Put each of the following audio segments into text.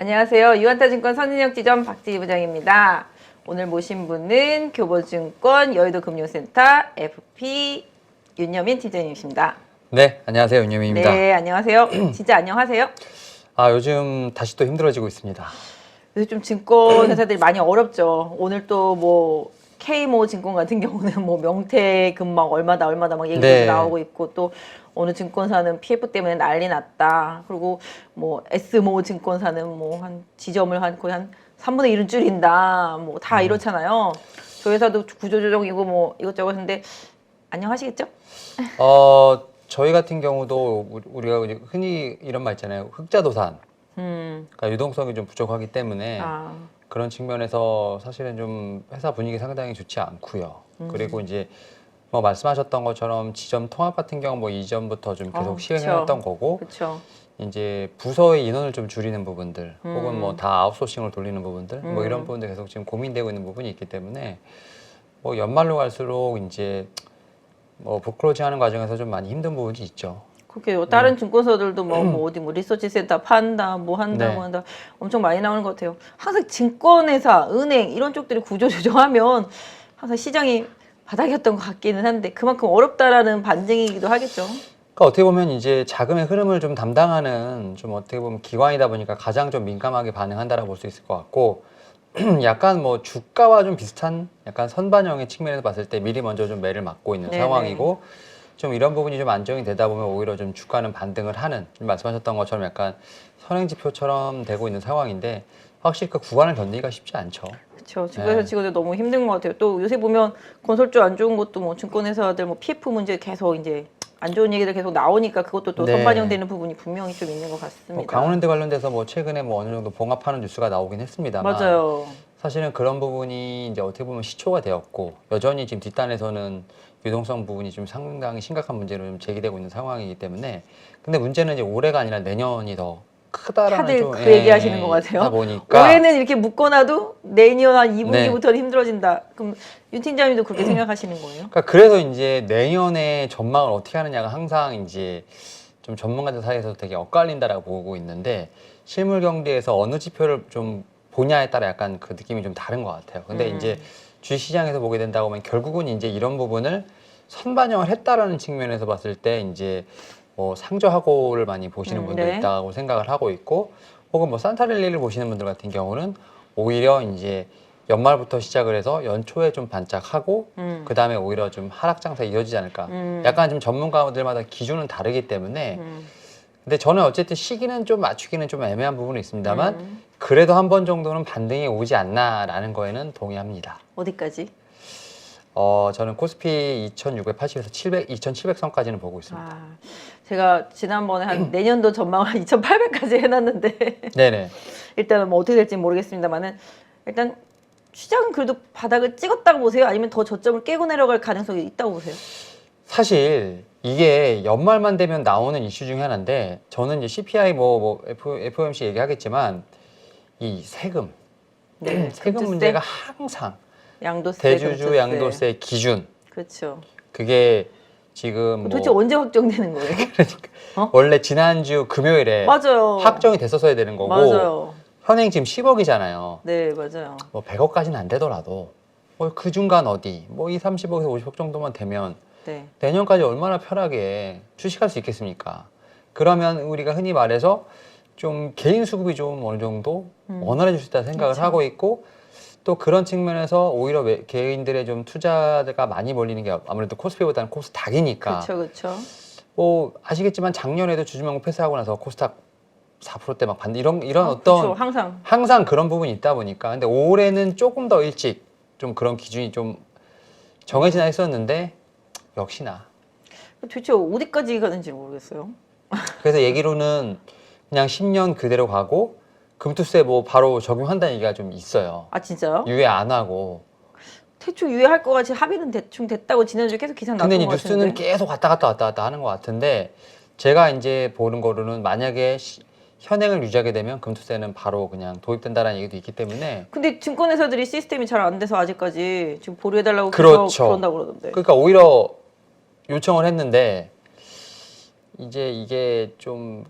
안녕하세요. 유한타증권 선인영 지점 박지희 부장입니다. 오늘 모신 분은 교보증권 여의도금융센터 FP 윤여민 팀장님이십니다. 네, 안녕하세요. 윤여민입니다. 네, 안녕하세요. 진짜 안녕하세요. 요즘 다시 또 힘들어지고 있습니다. 요즘 좀 증권 회사들이 많이 어렵죠. 오늘 또 뭐 K모 증권 같은 경우는 뭐 명태금 막 얼마다 막 얘기가 네. 나오고 있고, 또 어느 증권사는 PF 때문에 난리 났다. 그리고 뭐 S모 증권사는 뭐 한 지점을 거의 한 3분의 1은 줄인다. 뭐 다 이렇잖아요. 저희 회사도 구조조정이고 뭐 이것저것 했는데 안녕하시겠죠? 저희 같은 경우도 우리가 이제 흔히 이런 말 있잖아요. 흑자도산. 그러니까 유동성이 좀 부족하기 때문에 그런 측면에서 사실은 좀 회사 분위기 상당히 좋지 않고요. 그리고 이제 뭐 말씀하셨던 것처럼 지점 통합 같은 경우 뭐 이전부터 좀 계속 시행했던 거고, 그쵸. 이제 부서의 인원을 좀 줄이는 부분들, 혹은 뭐 다 아웃소싱을 돌리는 부분들, 뭐 이런 부분들 계속 지금 고민되고 있는 부분이 있기 때문에 뭐 연말로 갈수록 이제 뭐 북클로징하는 과정에서 좀 많이 힘든 부분이 있죠. 그렇게요. 다른 증권사들도 뭐 어디 뭐 리서치 센터 판다, 뭐 한다, 네. 뭐 한다, 엄청 많이 나오는 것 같아요. 항상 증권회사, 은행 이런 쪽들이 구조 조정하면 항상 시장이 바닥이었던 것 같기는 한데 그만큼 어렵다라는 반증이기도 하겠죠. 그러니까 어떻게 보면 이제 자금의 흐름을 좀 담당하는 좀 어떻게 보면 기관이다 보니까 가장 좀 민감하게 반응한다라고 볼 수 있을 것 같고, 약간 뭐 주가와 좀 비슷한 약간 선반영의 측면에서 봤을 때 미리 먼저 좀 매를 맞고 있는 네네. 상황이고, 좀 이런 부분이 좀 안정이 되다 보면 오히려 좀 주가는 반등을 하는, 말씀하셨던 것처럼 약간 선행지표처럼 되고 있는 상황인데, 확실히 그 구간을 견디기가 쉽지 않죠. 그렇죠. 증권회사 직원들 너무 힘든 것 같아요. 또 요새 보면 건설주 안 좋은 것도 뭐 증권회사들 뭐 PF 문제 계속 이제 안 좋은 얘기들 계속 나오니까 그것도 또 네. 선반영되는 부분이 분명히 좀 있는 것 같습니다. 뭐 강원랜드 관련돼서 뭐 최근에 뭐 어느 정도 봉합하는 뉴스가 나오긴 했습니다만, 맞아요. 사실은 그런 부분이 이제 어떻게 보면 시초가 되었고, 여전히 지금 뒷단에서는 유동성 부분이 좀 상당히 심각한 문제로 좀 제기되고 있는 상황이기 때문에, 근데 문제는 이제 올해가 아니라 내년이 더 크다라는 다들 좀, 그 얘기 하시는 것 같아요. 하다 보니까 올해는 이렇게 묶어놔도 내년 한 네. 2분기부터는 힘들어진다. 그럼 윤 팀장님도 그렇게 생각하시는 거예요? 그러니까 그래서 이제 내년에 전망을 어떻게 하느냐가 항상 이제 좀 전문가들 사이에서 되게 엇갈린다라고 보고 있는데, 실물 경제에서 어느 지표를 좀 보냐에 따라 약간 그 느낌이 좀 다른 것 같아요. 근데 이제 주식시장에서 보게 된다고 하면 결국은 이제 이런 부분을 선반영을 했다라는 측면에서 봤을 때 이제 뭐 상저하고를 많이 보시는 분도 네. 있다고 생각을 하고 있고, 혹은 뭐 산타랠리를 보시는 분들 같은 경우는 오히려 이제 연말부터 시작을 해서 연초에 좀 반짝하고 그 다음에 오히려 좀 하락 장세 이어지지 않을까. 약간 좀 전문가들마다 기준은 다르기 때문에. 근데 저는 어쨌든 시기는 좀 맞추기는 좀 애매한 부분이 있습니다만, 그래도 한 번 정도는 반등이 오지 않나라는 거에는 동의합니다. 어디까지? 저는 코스피 2680에서 2700선까지는 보고 있습니다. 제가 지난번에 한 내년도 전망을 한 2800까지 해놨는데 네네. 일단은 뭐 어떻게 될지 모르겠습니다만은 일단 시장은 그래도 바닥을 찍었다고 보세요? 아니면 더 저점을 깨고 내려갈 가능성이 있다고 보세요? 사실 이게 연말만 되면 나오는 이슈 중에 하나인데, 저는 이제 CPI FOMC 얘기하겠지만 이 세금, 네, 세금 금투세, 문제가 항상 양도세, 대주주 금투세. 양도세 기준, 그렇죠. 그게 지금 뭐 도대체 언제 확정되는 거예요? 원래 지난주 금요일에 맞아요. 확정이 됐었어야 되는 거고, 맞아요. 현행 지금 10억이잖아요. 네, 맞아요. 뭐 100억까지는 안 되더라도 뭐 그 중간 어디 뭐 30억에서 50억 정도만 되면 네. 내년까지 얼마나 편하게 주식할 수 있겠습니까? 그러면 우리가 흔히 말해서 좀 개인 수급이 좀 어느 정도 원활해질 수 있다는 생각을 그렇죠. 하고 있고, 또 그런 측면에서 오히려 개인들의 좀 투자가 많이 몰리는 게 아무래도 코스피보다는 코스닥이니까. 그렇죠, 그렇죠. 뭐 아시겠지만 작년에도 주주명목 폐쇄하고 나서 코스닥 4%대 막 반대 이런 그렇죠. 어떤 항상 그런 부분이 있다 보니까. 근데 올해는 조금 더 일찍 좀 그런 기준이 좀 정해지나 했었는데 역시나. 도대체 어디까지 가는지 모르겠어요. 그래서 얘기로는 그냥 10년 그대로 가고 금투세 뭐 바로 적용한다는 얘기가 좀 있어요. 아, 진짜요? 유예 안 하고. 대충 유예할 것 같이 합의는 대충 됐다고 지난주에 계속 기사 근데 나왔던 이제 것 뉴스는 같은데. 계속 왔다 갔다 하는 것 같은데, 제가 이제 보는 거로는 만약에 현행을 유지하게 되면 금투세는 바로 그냥 도입된다라는 얘기도 있기 때문에. 근데 증권회사들이 시스템이 잘 안 돼서 아직까지 지금 보류해달라고 그렇죠. 계속 그런다고 그러던데. 그러니까 오히려 요청을 했는데 이제 이게 좀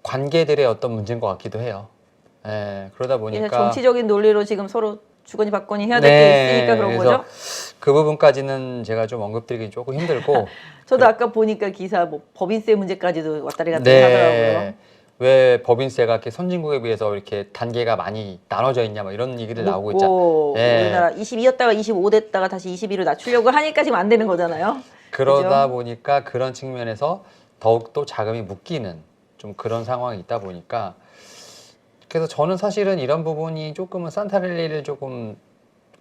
관계들의 어떤 문제인 것 같기도 해요. 예, 그러다 보니까 정치적인 논리로 지금 서로 주거니 받거니 해야 될 네, 게 있으니까 그런 그래서 거죠. 그 부분까지는 제가 좀 언급드리기 조금 힘들고 저도 아까 보니까 기사 뭐 법인세 문제까지도 왔다리 갔다리 네. 하더라고요. 왜 법인세가 이렇게 선진국에 비해서 이렇게 단계가 많이 나눠져 있냐 뭐 이런 얘기들 나오고 있잖아요. 뭐 예. 우리나라 22였다가 25 됐다가 다시 22로 낮추려고 하니까 지금 안 되는 거잖아요. 그러다 그죠? 보니까 그런 측면에서 더욱더 자금이 묶이는 좀 그런 상황이 있다 보니까 그래서 저는 사실은 이런 부분이 조금은 산타랠리를 조금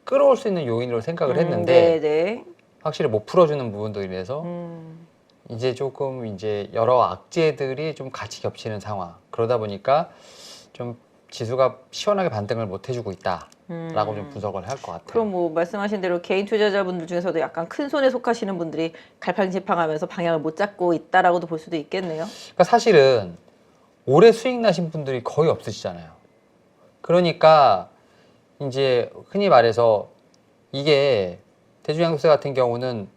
끌어올 수 있는 요인으로 생각을 했는데 네. 확실히 못 풀어주는 부분들이라서 음, 이제 조금 이제 여러 악재들이 좀 같이 겹치는 상황. 그러다 보니까 좀 지수가 시원하게 반등을 못 해주고 있다라고 좀 분석을 할 것 같아요. 그럼 뭐 말씀하신 대로 개인 투자자분들 중에서도 약간 큰 손에 속하시는 분들이 갈팡질팡하면서 방향을 못 잡고 있다라고도 볼 수도 있겠네요. 그러니까 사실은 올해 수익 나신 분들이 거의 없으시잖아요. 그러니까 이제 흔히 말해서 이게 대주양도세 같은 경우는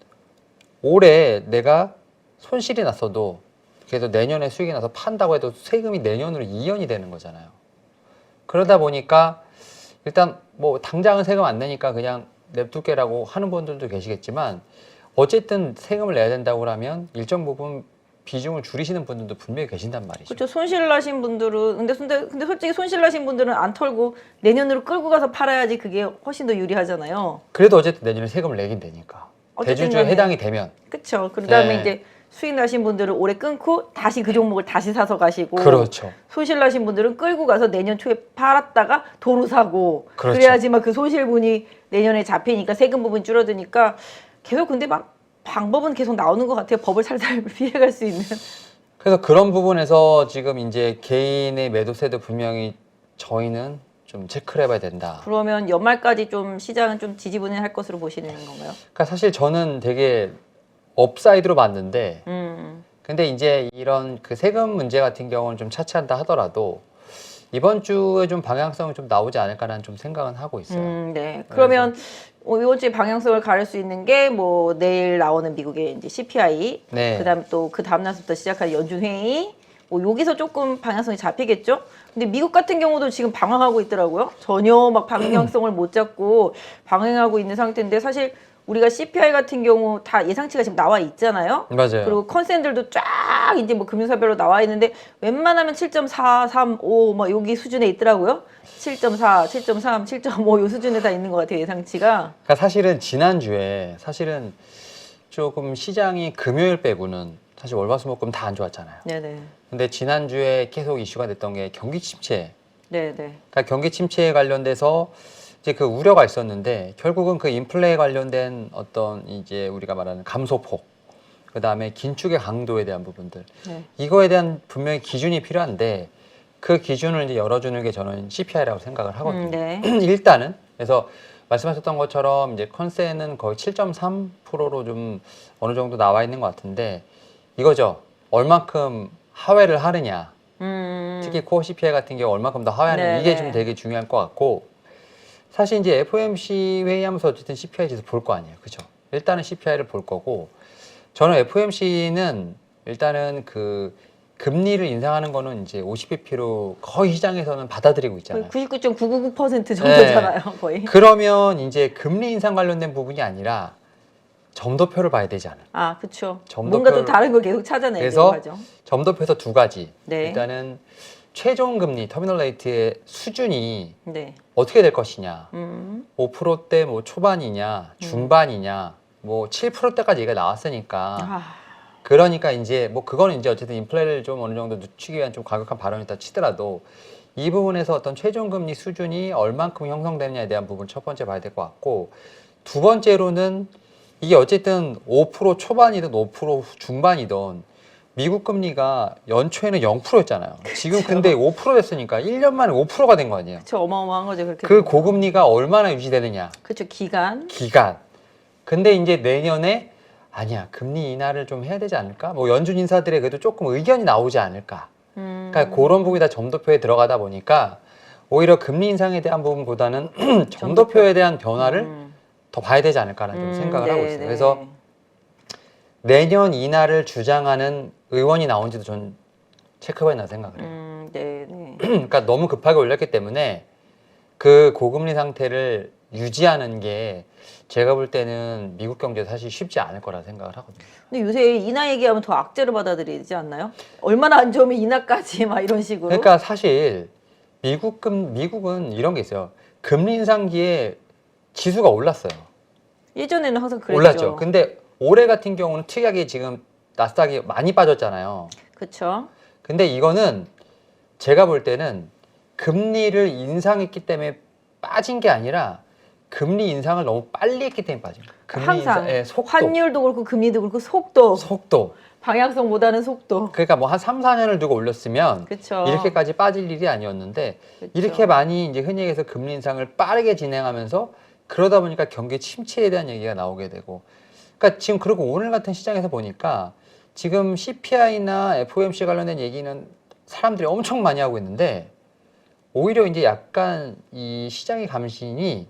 올해 내가 손실이 났어도 그래도 내년에 수익이 나서 판다고 해도 세금이 내년으로 이연이 되는 거잖아요. 그러다 보니까 일단 뭐 당장은 세금 안 내니까 그냥 냅둘게라고 하는 분들도 계시겠지만 어쨌든 세금을 내야 된다고 하면 일정 부분 비중을 줄이시는 분들도 분명히 계신단 말이죠. 그렇죠. 손실 나신 분들은 근데 솔직히 손실 나신 분들은 안 털고 내년으로 끌고 가서 팔아야지 그게 훨씬 더 유리하잖아요. 그래도 어쨌든 내년에 세금을 내긴 되니까. 어쨌든 대주주에 간에. 해당이 되면. 그렇죠. 그다음에 네. 이제 수익 나신 분들은 올해 끊고 다시 그 종목을 다시 사서 가시고 그렇죠. 손실 나신 분들은 끌고 가서 내년 초에 팔았다가 도로 사고 그렇죠. 그래야지만 그 손실분이 내년에 잡히니까 세금 부분 줄어드니까 계속 근데 막 방법은 계속 나오는 것 같아요. 법을 살살 피해갈 수 있는. 그래서 그런 부분에서 지금 이제 개인의 매도세도 분명히 저희는 좀 체크를 해봐야 된다. 그러면 연말까지 좀 시장은 좀 지지부진할 것으로 보시는 건가요? 그러니까 사실 저는 되게 업사이드로 봤는데 근데 이제 이런 그 세금 문제 같은 경우는 좀 차치한다 하더라도 이번 주에 좀 방향성이 좀 나오지 않을까라는 좀 생각은 하고 있어요. 네. 그러면 이번 주에 방향성을 가를 수 있는 게 뭐 내일 나오는 미국의 이제 CPI, 네. 그다음에 또 그 다음 날부터 시작할 연준 회의, 뭐 여기서 조금 방향성이 잡히겠죠. 근데 미국 같은 경우도 지금 방황하고 있더라고요. 전혀 막 방향성을 못 잡고 방황하고 있는 상태인데 사실 우리가 CPI 같은 경우 다 예상치가 지금 나와 있잖아요. 맞아요. 그리고 컨센들도 쫙 이제 뭐 금융사별로 나와 있는데 웬만하면 7.4, 3, 5 뭐 여기 수준에 있더라고요. 7.4, 7.3, 7.5 요 수준에 다 있는 것 같아요, 예상치가. 그러니까 사실은 지난주에 사실은 조금 시장이 금요일 빼고는 사실 월화수목금 다 안 좋았잖아요. 네네. 근데 지난주에 계속 이슈가 됐던 게 경기 침체. 네네. 그러니까 경기 침체에 관련돼서 이제 그 우려가 있었는데 결국은 그 인플레에 관련된 어떤 이제 우리가 말하는 감소폭, 그 다음에 긴축의 강도에 대한 부분들, 네. 이거에 대한 분명히 기준이 필요한데 그 기준을 이제 열어주는 게 저는 CPI라고 생각을 하거든요. 네. 일단은 그래서 말씀하셨던 것처럼 이제 컨센은 거의 7.3%로 좀 어느 정도 나와 있는 것 같은데 이거죠. 얼만큼 하회를 하느냐. 특히 코어 CPI 같은 경우 얼만큼 더 하회하느냐. 네, 이게 네. 좀 되게 중요할 것 같고 사실 이제 FOMC 회의하면서 어쨌든 CPI 지수 볼 거 아니에요. 그죠? 일단은 CPI를 볼 거고 저는 FOMC는 일단은 그 금리를 인상하는 거는 이제 50bp로 거의 시장에서는 받아들이고 있잖아요. 99.999% 정도잖아요, 거의. 그러면 이제 금리 인상 관련된 부분이 아니라 점도표를 봐야 되지 않을까. 아, 그렇죠. 점도표를- 뭔가 또 다른 걸 계속 찾아내려고 그래서 하죠. 점도표에서 두 가지. 네. 일단은 최종 금리 터미널 레이트의 수준이 네. 어떻게 될 것이냐. 5%대 뭐 초반이냐, 중반이냐, 뭐 7%대까지 얘기가 나왔으니까. 아, 그러니까 이제 뭐 그거는 이제 어쨌든 인플레를 좀 어느 정도 늦추기 위한 좀 과격한 발언이다 치더라도 이 부분에서 어떤 최종 금리 수준이 얼만큼 형성되느냐에 대한 부분 첫 번째 봐야 될 것 같고 두 번째로는 이게 어쨌든 5% 초반이든 5% 중반이든 미국 금리가 연초에는 0%였잖아요. 지금 근데 5% 됐으니까 1년 만에 5%가 된 거 아니에요. 그렇죠. 어마어마한 거죠, 그렇게. 그 고금리가 얼마나 유지되느냐. 그렇죠. 기간. 근데 이제 내년에 아니야 금리 인하를 좀 해야 되지 않을까? 뭐 연준 인사들의 그래도 조금 의견이 나오지 않을까? 그러니까 그런 부분이 다 점도표에 들어가다 보니까 오히려 금리 인상에 대한 부분보다는 점도표에 대한 변화를 더 봐야 되지 않을까라는 좀 생각을 하고 있어요. 그래서 내년 인하를 주장하는 의원이 나온지도 전 체크해봐야 된다고 생각을 해요. 네, 네. 그러니까 너무 급하게 올렸기 때문에 그 고금리 상태를 유지하는 게 제가 볼 때는 미국 경제 사실 쉽지 않을 거라 생각을 하거든요. 근데 요새 인하 얘기하면 더 악재로 받아들이지 않나요? 얼마나 안 좋으면 인하까지 막 이런 식으로. 그러니까 사실 미국은 이런 게 있어요. 금리 인상기에 지수가 올랐어요. 예전에는 항상 그랬죠. 올랐죠. 근데 올해 같은 경우는 특이하게 지금 나스닥이 많이 빠졌잖아요. 그렇죠. 근데 이거는 제가 볼 때는 금리를 인상했기 때문에 빠진 게 아니라 금리 인상을 너무 빨리 했기 때문에 빠진 거예요. 금리 항상 인상, 속도. 환율도 그렇고 금리도 그렇고 속도. 방향성보다는 속도. 그러니까 뭐 한 3, 4년을 두고 올렸으면 그쵸. 이렇게까지 빠질 일이 아니었는데 그쵸. 이렇게 많이 이제 흔히 얘기해서 금리 인상을 빠르게 진행하면서 그러다 보니까 경기 침체에 대한 얘기가 나오게 되고 그러니까 지금 그리고 오늘 같은 시장에서 보니까 지금 CPI나 FOMC 관련된 얘기는 사람들이 엄청 많이 하고 있는데 오히려 이제 약간 이 시장의 감신이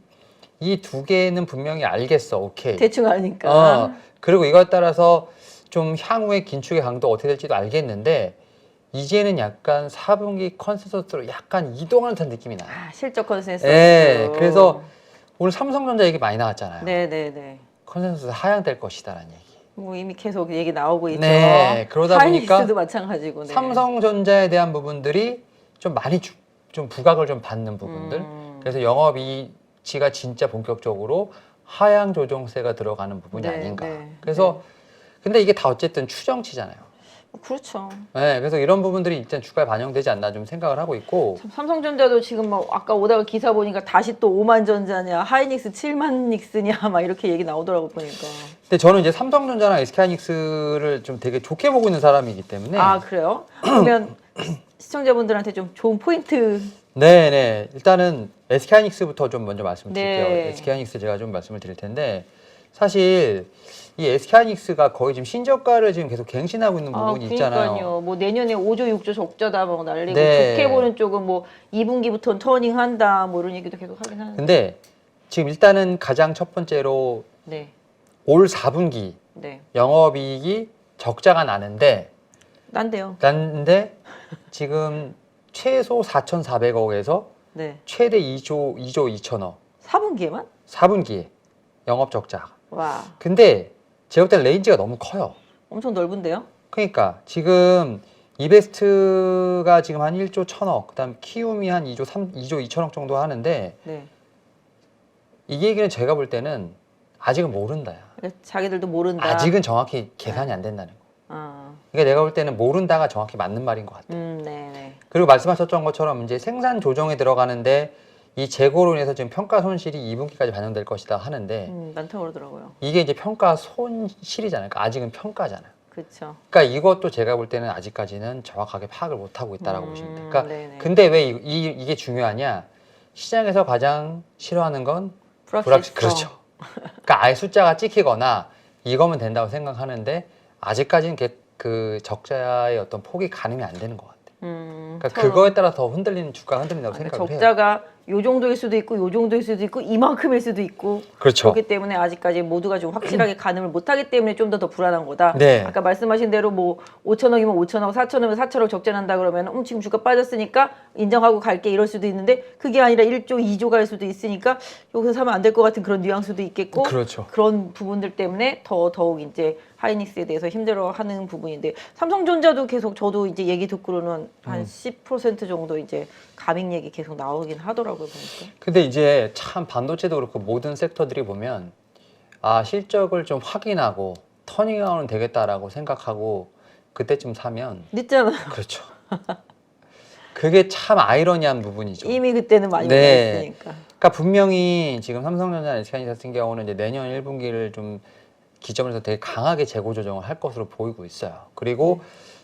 이 두 개는 분명히 알겠어. 오케이. 대충 아니까. 그리고 이거에 따라서 좀 향후에 긴축의 강도 어떻게 될지도 알겠는데 이제는 약간 4분기 컨센서스로 약간 이동하는 듯한 느낌이 나요. 실적 컨센서스. 네, 그래서 오늘 삼성전자 얘기 많이 나왔잖아요. 네네네. 컨센서스 하향될 것이다라는 얘기. 뭐 이미 계속 얘기 나오고 있죠. 네, 그러다 보니까 하이닉스도 마찬가지고. 네. 삼성전자에 대한 부분들이 좀 많이 좀 부각을 좀 받는 부분들. 그래서 영업이익치가 진짜 본격적으로 하향 조정세가 들어가는 부분이 네, 아닌가. 네, 그래서 근데 이게 다 어쨌든 추정치잖아요. 그렇죠. 네, 그래서 이런 부분들이 일단 주가에 반영되지 않나 좀 생각을 하고 있고. 삼성전자도 지금 뭐 아까 오다가 기사 보니까 다시 또 5만 전자냐, 하이닉스 7만 닉스냐 막 이렇게 얘기 나오더라고 보니까. 근데 저는 이제 삼성전자랑 SK하이닉스를 좀 되게 좋게 보고 있는 사람이기 때문에. 아 그래요? 그러면 시청자분들한테 좀 좋은 포인트. 네네. 일단은 SK하이닉스부터 좀 먼저 말씀을 드릴게요. 네. SK하이닉스 제가 좀 말씀을 드릴 텐데 사실 이 SK하이닉스가 거의 지금 신저가를 지금 계속 갱신하고 있는 부분이 있잖아요. 그러니까요. 뭐 내년에 5조 6조 적자다 뭐 난리고 네. 좋게 보는 쪽은 뭐 2분기부터 터닝한다 뭐 이런 얘기도 계속 하긴 하는데. 근데 지금 일단은 가장 첫 번째로 네. 올 4분기 네. 영업이익이 적자가 나는데 지금 최소 4,400억에서 네. 최대 2조 2천억 4분기에만? 4분기에 영업 적자. 와. 근데 제가 볼 때는 레인지가 너무 커요. 엄청 넓은데요? 그러니까 지금 이베스트가 지금 한 1조 1천억, 그다음 키움이 한 2조 2천억 정도 하는데 네. 이 얘기는 제가 볼 때는 아직은 모른다야. 자기들도 모른다. 아직은 정확히 계산이 안 된다는 거. 아. 그러니까 내가 볼 때는 모른다가 정확히 맞는 말인 것 같아. 네네. 그리고 말씀하셨던 것처럼 이제 생산 조정에 들어가는데 이 재고로 인해서 지금 평가 손실이 2분기까지 반영될 것이다 하는데 많다고 그러더라고요. 이게 이제 평가 손실이잖아요. 그러니까 아직은 평가잖아요. 그렇죠. 그러니까 이것도 제가 볼 때는 아직까지는 정확하게 파악을 못 하고 있다라고 보시면 돼요. 그러니까 네네. 근데 왜 이게 중요하냐? 시장에서 가장 싫어하는 건 불확실성. 그렇죠. 그러니까 아예 숫자가 찍히거나 이거면 된다고 생각하는데 아직까지는 그 적자의 어떤 폭이 가늠이 안 되는 것 같아요. 그러니까 그거에 따라 더 주가가 흔들린다고 생각을 해요. 적자가 요 정도일 수도 있고 요 정도일 수도 있고 이만큼일 수도 있고 그렇죠. 그렇기 때문에 아직까지 모두가 좀 확실하게 가늠을 못하기 때문에 좀 더 불안한 거다. 네. 아까 말씀하신 대로 뭐 5천억이면 5천억, 4천억이면 4천억 적자 난다 그러면 지금 주가 빠졌으니까 인정하고 갈게 이럴 수도 있는데 그게 아니라 1조, 2조 갈 수도 있으니까 여기서 사면 안 될 것 같은 그런 뉘앙스도 있겠고 그렇죠. 그런 부분들 때문에 더욱 이제 하이닉스에 대해서 힘들어하는 부분인데 삼성전자도 계속 저도 이제 얘기 듣고는 한 10% 정도 이제 감익 얘기 계속 나오긴 하더라고요 보니까. 근데 이제 참 반도체도 그렇고 모든 섹터들이 보면 아 실적을 좀 확인하고 터닝아웃은 되겠다라고 생각하고 그때쯤 사면 늦잖아. 그렇죠. 그게 참 아이러니한 부분이죠. 이미 그때는 많이 네. 올랐으니까. 그러니까 분명히 지금 삼성전자, SK하이닉스 같은 경우는 이제 내년 1분기를 좀 기점으로 해서 되게 강하게 재고 조정을 할 것으로 보이고 있어요. 그리고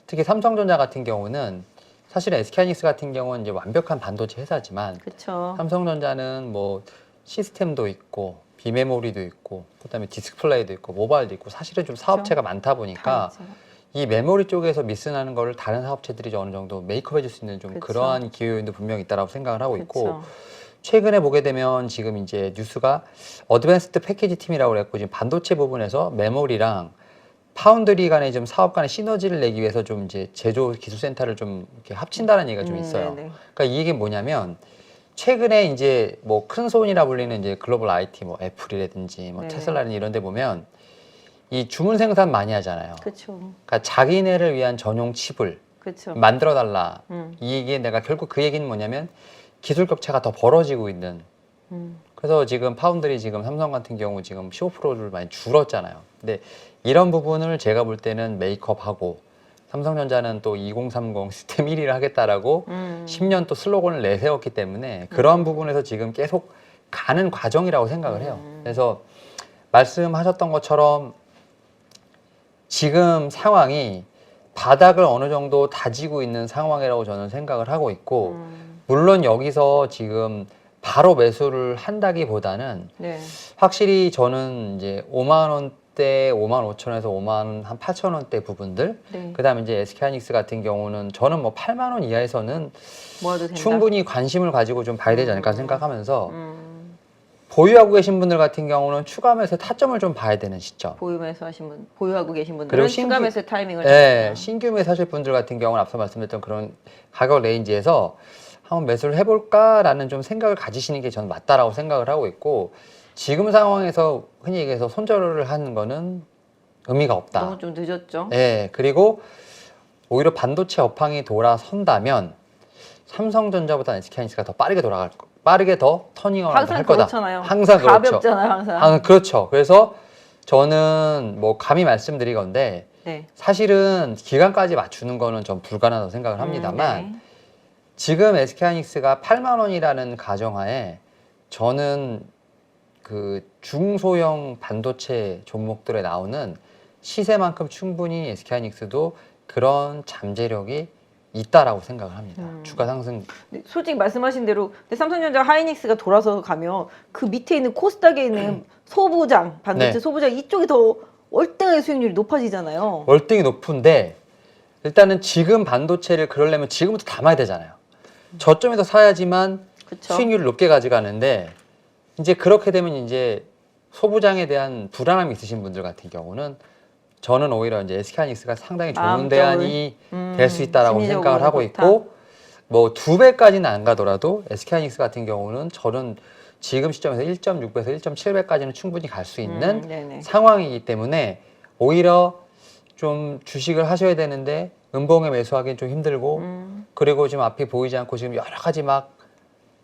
특히 삼성전자 같은 경우는 사실은 SK하이닉스 같은 경우는 이제 완벽한 반도체 회사지만 그렇죠. 삼성전자는 뭐 시스템도 있고 비메모리도 있고 그다음에 디스플레이도 있고 모바일도 있고 사실은 좀 사업체가 많다 보니까 이 메모리 쪽에서 미스나는 거를 다른 사업체들이 어느 정도 메이크업 해줄 수 있는 좀 그쵸. 그러한 기회 요인도 분명히 있다라고 생각을 하고 있고 그쵸. 최근에 보게 되면 지금 이제 뉴스가 어드밴스드 패키지 팀이라고 그랬고 지금 반도체 부분에서 메모리랑 파운드리 간의 좀 사업 간의 시너지를 내기 위해서 좀 이제 제조 기술센터를 좀 이렇게 합친다는 얘기가 좀 있어요. 네네. 그러니까 이 얘기 뭐냐면 최근에 이제 뭐 큰 손이라 불리는 이제 글로벌 IT 뭐 애플이라든지 뭐 네네. 테슬라라든지 이런 데 보면 이 주문 생산 많이 하잖아요. 그렇죠. 그러니까 자기네를 위한 전용 칩을 그렇죠. 만들어 달라. 음. 이 얘기에 내가 결국 그 얘기는 뭐냐면 기술 격차가 더 벌어지고 있는. 그래서 지금 파운드리 지금 삼성 같은 경우 지금 15%를 많이 줄었잖아요. 근데 이런 부분을 제가 볼 때는 메이크업하고 삼성전자는 또 2030 시스템 1위를 하겠다라고 10년 또 슬로건을 내세웠기 때문에 그런 부분에서 지금 계속 가는 과정이라고 생각을 해요. 그래서 말씀하셨던 것처럼 지금 상황이 바닥을 어느 정도 다지고 있는 상황이라고 저는 생각을 하고 있고 물론 여기서 지금 바로 매수를 한다기보다는 네. 확실히 저는 이제 5만 원대, 5만 5천 원에서 5만 한 8천 원대 부분들 네. 그다음에 이제 SK하이닉스 같은 경우는 저는 뭐 8만 원 이하에서는 모아도 된다. 충분히 관심을 가지고 좀 봐야 되지 않을까 생각하면서 보유하고 계신 분들 같은 경우는 추가 매수의 타점을 좀 봐야 되는 시점. 보유 매수하신 분, 보유하고 계신 분들은 그리고 추가 신규- 매수 타이밍을 네, 잡는다. 신규 매수하실 분들 같은 경우는 앞서 말씀드렸던 그런 가격 레인지에서 한번 매수를 해볼까라는 좀 생각을 가지시는 게 저는 맞다라고 생각을 하고 있고 지금 상황에서 흔히 얘기해서 손절을 하는 거는 의미가 없다. 너무 좀 늦었죠. 네, 그리고 오히려 반도체 업황이 돌아선다면 삼성전자보다 SK하이닉스가 더 빠르게 더 터닝을 항상 할 거다. 그렇잖아요. 항상 그렇죠. 가볍잖아요, 항상. 그렇죠. 그래서 저는 뭐 감히 말씀드리건데 네. 사실은 기간까지 맞추는 거는 전 불가능하다고 생각을 합니다만 네. 지금 SK하이닉스가 8만 원이라는 가정하에 저는 그 중소형 반도체 종목들에 나오는 시세만큼 충분히 SK하이닉스도 그런 잠재력이 있다라고 생각을 합니다. 주가 상승. 근데 솔직히 말씀하신 대로 근데 삼성전자 하이닉스가 돌아서 가면 그 밑에 있는 코스닥에 있는 소부장, 반도체 네. 소부장 이쪽이 더 월등하게 수익률이 높아지잖아요. 월등히 높은데 일단은 지금 반도체를 그러려면 지금부터 담아야 되잖아요. 저점에서 사야지만 그쵸? 수익률을 높게 가져가는데 이제 그렇게 되면 이제 소부장에 대한 불안함이 있으신 분들 같은 경우는 저는 오히려 이제 SK하이닉스가 상당히 좋은 마음적으로, 대안이 될 수 있다라고 심리적으로 생각을 하고 좋다. 있고 뭐 2배까지는 안 가더라도 SK하이닉스 같은 경우는 저는 지금 시점에서 1.6배에서 1.7배까지는 충분히 갈 수 있는 네네. 상황이기 때문에 오히려 좀 주식을 하셔야 되는데 음봉에 매수하기는 좀 힘들고 그리고 지금 앞이 보이지 않고 지금 여러 가지 막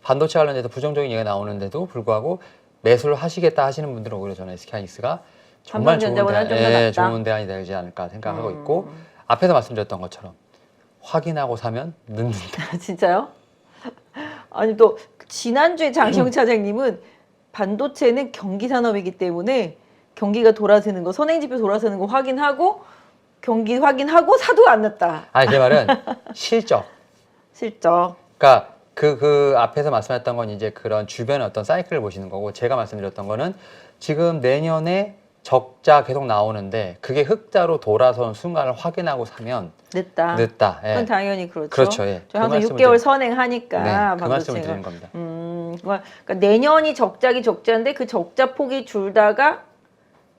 반도체 관련돼서 부정적인 얘기가 나오는데도 불구하고 매수를 하시겠다 하시는 분들은 오히려 저는 SK하이닉스가 정말 좋은 삼성전자보다는 대안, 좀더 낫다. 좋은 대안이 되지 않을까 생각하고 있고 앞에서 말씀드렸던 것처럼 확인하고 사면 늦는다. 진짜요? 아니 또 지난주에 장시영 차장님은 반도체는 경기 산업이기 때문에 경기가 돌아서는 거, 선행지표 돌아서는 거 확인하고 경기 확인하고 사도 안 났다. 아니 제 말은 실적. 실적. 그러니까 그 앞에서 말씀했던 건 이제 그런 주변의 어떤 사이클을 보시는 거고 제가 말씀드렸던 거는 지금 내년에 적자 계속 나오는데 그게 흑자로 돌아선 순간을 확인하고 사면 늦다. 늦다. 예. 그건 당연히 그렇죠. 그렇죠. 예. 저 항상 말씀을 6개월 드린- 선행하니까 네, 그 말씀을 반도체가. 드리는 겁니다. 그러니까 내년이 적자인데 그 적자 폭이 줄다가